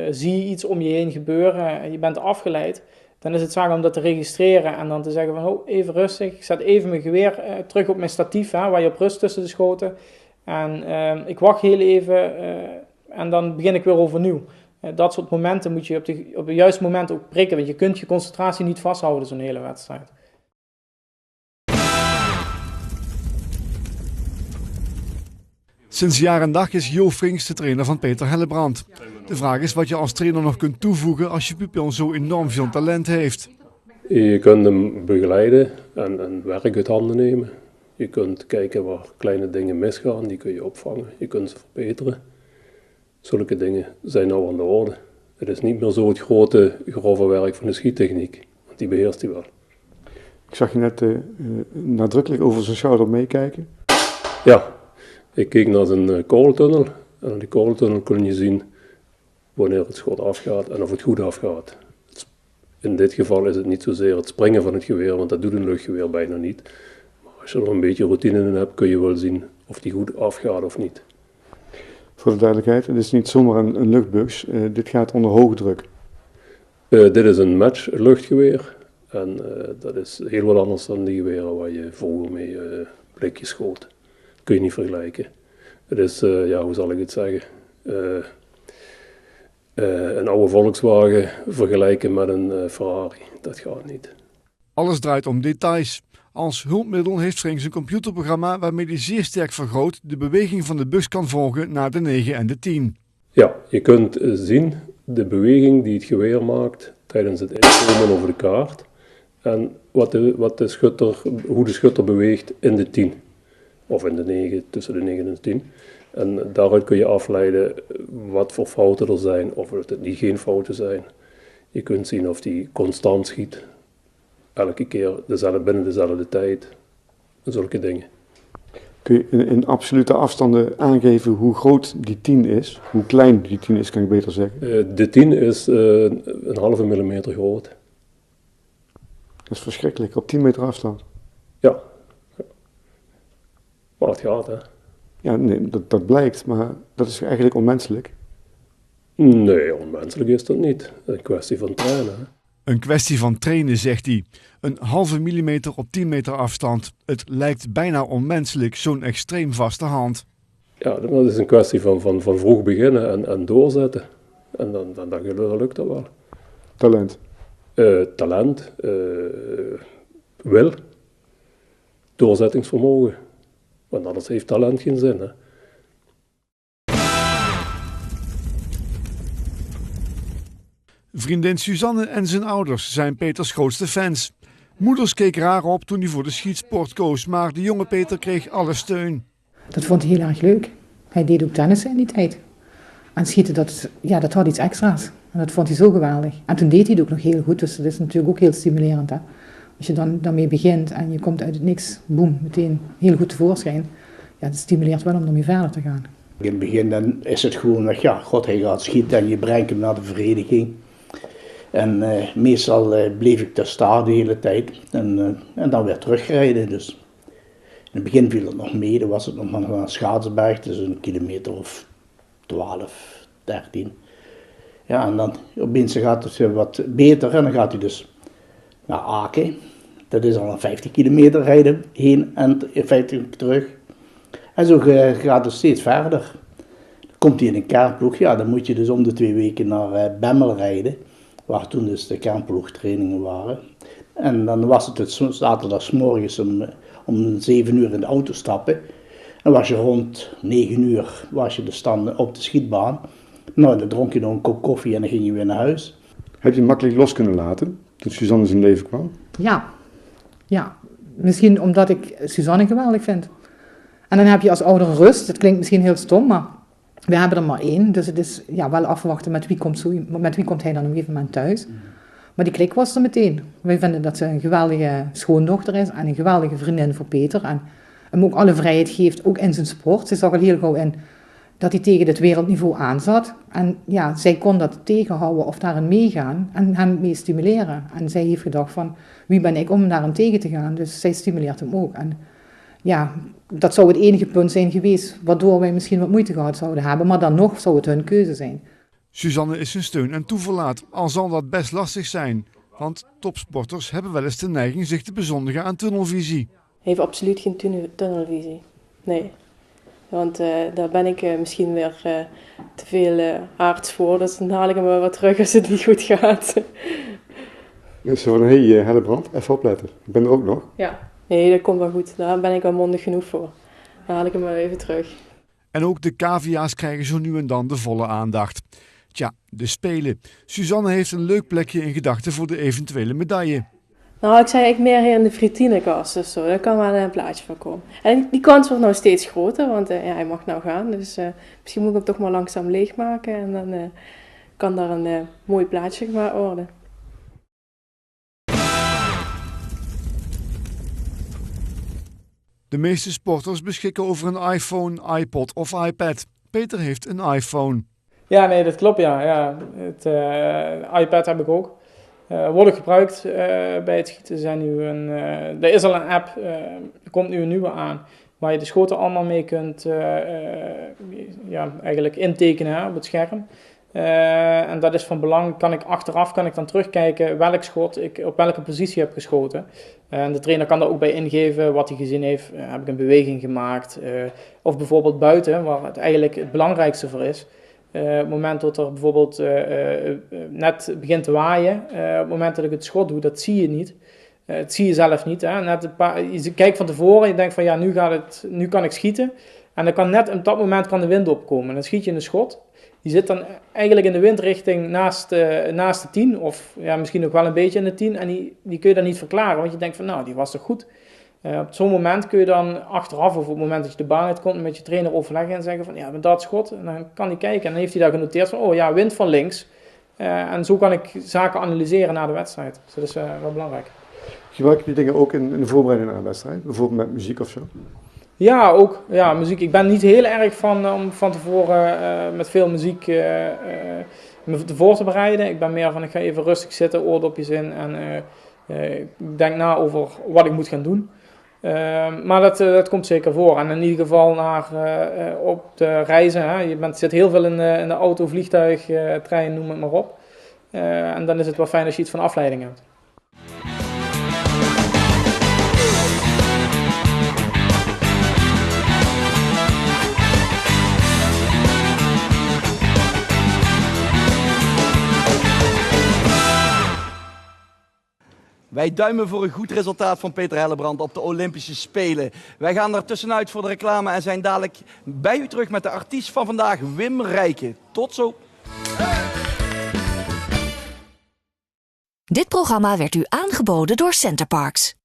zie je iets om je heen gebeuren en je bent afgeleid. Dan is het zaak om dat te registreren en dan te zeggen van, oh, even rustig. Ik zet even mijn geweer terug op mijn statief, waar je op rust tussen de schoten. En ik wacht heel even en dan begin ik weer overnieuw. Dat soort momenten moet je op het juiste moment ook prikken. Want je kunt je concentratie niet vasthouden zo'n hele wedstrijd.
Sinds jaar en dag is Jo Frings de trainer van Peter Hellebrand. De vraag is wat je als trainer nog kunt toevoegen als je pupil zo enorm veel talent heeft.
Je kunt hem begeleiden en werk uit handen nemen. Je kunt kijken waar kleine dingen misgaan, die kun je opvangen. Je kunt ze verbeteren. Zulke dingen zijn nou aan de orde. Het is niet meer zo het grote, grove werk van de schiettechniek, want die beheerst hij wel.
Ik zag je net nadrukkelijk over zijn schouder meekijken.
Ja, ik keek naar zijn kogeltunnel en aan die kogeltunnel kun je zien wanneer het schot afgaat en of het goed afgaat. In dit geval is het niet zozeer het springen van het geweer, want dat doet een luchtgeweer bijna niet. Maar als je er een beetje routine in hebt, kun je wel zien of die goed afgaat of niet.
Voor de duidelijkheid, het is niet zomaar een luchtbugs, dit gaat onder hoge druk.
Dit is een match luchtgeweer en dat is heel wat anders dan die geweren waar je vroeger mee blikjes schoot. Dat kun je niet vergelijken. Het is, hoe zal ik het zeggen, een oude Volkswagen vergelijken met een Ferrari, dat gaat niet.
Alles draait om details. Als hulpmiddel heeft Frings een computerprogramma waarmee hij zeer sterk vergroot de beweging van de buks kan volgen naar de 9 en de 10.
Ja, je kunt zien de beweging die het geweer maakt tijdens het inkomen over de kaart. En hoe de schutter beweegt in de 10. Of in de 9, tussen de 9 en de 10. En daaruit kun je afleiden wat voor fouten er zijn, of het niet geen fouten zijn. Je kunt zien of die constant schiet. Elke keer binnen dezelfde tijd. En zulke dingen.
Kun je in absolute afstanden aangeven hoe groot die 10 is? Hoe klein die 10 is, kan ik beter zeggen.
De 10 is een halve millimeter groot.
Dat is verschrikkelijk, op 10 meter afstand.
Ja. Maar het gaat, hè.
Ja, nee, dat blijkt, maar dat is eigenlijk onmenselijk.
Nee, onmenselijk is dat niet. Een kwestie van trainen. Hè.
Een kwestie van trainen, zegt hij. Een halve millimeter op 10 meter afstand. Het lijkt bijna onmenselijk, zo'n extreem vaste hand.
Ja, dat is een kwestie van vroeg beginnen en doorzetten. En dan lukt dat wel.
Talent.
Talent, wil, doorzettingsvermogen. Want anders heeft talent geen zin, hè.
Vriendin Suzanne en zijn ouders zijn Peters grootste fans. Moeders keken raar op toen hij voor de schietsport koos, maar de jonge Peter kreeg alle steun.
Dat vond hij heel erg leuk. Hij deed ook tennissen in die tijd. En schieten, dat had iets extra's. En dat vond hij zo geweldig. En toen deed hij het ook nog heel goed, dus dat is natuurlijk ook heel stimulerend. Hè? Als je dan daarmee begint en je komt uit het niks, boem, meteen heel goed tevoorschijn. Ja, dat stimuleert wel om ermee verder te gaan.
In het begin dan is het gewoon, God, hij gaat schieten en je brengt hem naar de vereniging. En meestal bleef ik daar staan de hele tijd en dan weer terugrijden. Dus in het begin viel het nog mee, dan was het nog maar naar Schaatsberg, dus een kilometer of 12, 13. Ja, en dan opeens gaat het wat beter en dan gaat hij dus naar Aken. Dat is al een 50 kilometer rijden heen en 50 terug. En zo gaat het steeds verder. Dan komt hij in een kernploeg, ja, dan moet je dus om de 2 weken naar Bemmel rijden. Waar toen dus de kernploegtrainingen waren. En dan was het zaterdagsmorgens om 7 uur in de auto stappen. En was je rond 9 uur was je dus dan op de schietbaan. Nou, dan dronk je nog een kop koffie en dan ging je weer naar huis.
Heb je hem makkelijk los kunnen laten toen Suzanne in zijn leven kwam?
Ja. Misschien omdat ik Suzanne geweldig vind. En dan heb je als ouder rust. Het klinkt misschien heel stom, maar we hebben er maar 1. Dus het is wel afwachten met wie komt hij dan op een gegeven moment thuis. Maar die klik was er meteen. Wij vinden dat ze een geweldige schoondochter is en een geweldige vriendin voor Peter. En hem ook alle vrijheid geeft, ook in zijn sport. Ze zag al heel gauw in dat hij tegen het wereldniveau aanzat. En ja, zij kon dat tegenhouden of daarin meegaan en hem mee stimuleren. En zij heeft gedacht van, wie ben ik om daarin tegen te gaan? Dus zij stimuleert hem ook. En ja, dat zou het enige punt zijn geweest waardoor wij misschien wat moeite gehad zouden hebben. Maar dan nog zou het hun keuze zijn.
Suzanne is zijn steun en toeverlaat, al zal dat best lastig zijn. Want topsporters hebben wel eens de neiging zich te bezondigen aan tunnelvisie.
Hij heeft absoluut geen tunnelvisie. Nee. Want daar ben ik misschien weer te veel aards voor. Dus dan haal ik hem wel wat terug als het niet goed gaat.
Zo van, Hellebrand, even opletten. Ik ben er ook nog.
Ja, nee, dat komt wel goed. Daar ben ik wel mondig genoeg voor. Dan haal ik hem wel even terug.
En ook de cavia's krijgen zo nu en dan de volle aandacht. Tja, de Spelen. Suzanne heeft een leuk plekje in gedachten voor de eventuele medaille.
Nou, ik zei eigenlijk meer in de fritinenkast of zo. Daar kan wel een plaatje van komen. En die kans wordt nou steeds groter, want hij mag nou gaan. Dus misschien moet ik hem toch maar langzaam leegmaken. En dan kan daar een mooi plaatje gemaakt worden.
De meeste sporters beschikken over een iPhone, iPod of iPad. Peter heeft een iPhone.
Ja, nee, dat klopt, ja. Het iPad heb ik ook. Worden gebruikt bij het schieten. Er is al een app, er komt nu een nieuwe aan, waar je de schoten allemaal mee kunt eigenlijk intekenen op het scherm. En dat is van belang, achteraf kan ik dan terugkijken welk schot ik op welke positie heb geschoten. En de trainer kan daar ook bij ingeven wat hij gezien heeft. Heb ik een beweging gemaakt? Of bijvoorbeeld buiten, waar het eigenlijk het belangrijkste voor is. Op het moment dat er bijvoorbeeld net begint te waaien, op het moment dat ik het schot doe, dat zie je niet. Het zie je zelf niet. Hè? Je kijkt van tevoren, je denkt van ja, nu kan ik schieten. En dan kan net op dat moment kan de wind opkomen. En dan schiet je een schot. Die zit dan eigenlijk in de windrichting naast de 10. Of ja, misschien nog wel een beetje in de 10. En die kun je dan niet verklaren. Want je denkt van nou, die was toch goed. Op zo'n moment kun je dan achteraf, of op het moment dat je de baan uitkomt, met je trainer overleggen en zeggen van ja, met dat schot. En dan kan hij kijken en dan heeft hij daar genoteerd van oh ja, wind van links. En zo kan ik zaken analyseren na de wedstrijd. Dus dat is wel belangrijk.
Gebruik je die dingen ook in de voorbereiding naar een wedstrijd? Bijvoorbeeld met muziek of zo?
Ja, ook. Ja, muziek. Ik ben niet heel erg van om van tevoren met veel muziek me voor te bereiden. Ik ben meer van ik ga even rustig zitten, oordopjes in en ik denk na over wat ik moet gaan doen. Maar dat komt zeker voor. En in ieder geval op de reizen. Hè. Je zit heel veel in de auto, vliegtuig, trein, noem het maar op. En dan is het wel fijn als je iets van afleiding hebt.
Wij duimen voor een goed resultaat van Peter Hellebrand op de Olympische Spelen. Wij gaan er tussenuit voor de reclame en zijn dadelijk bij u terug met de artiest van vandaag, Wim Rijken. Tot zo!
Dit programma werd u aangeboden door Centerparks.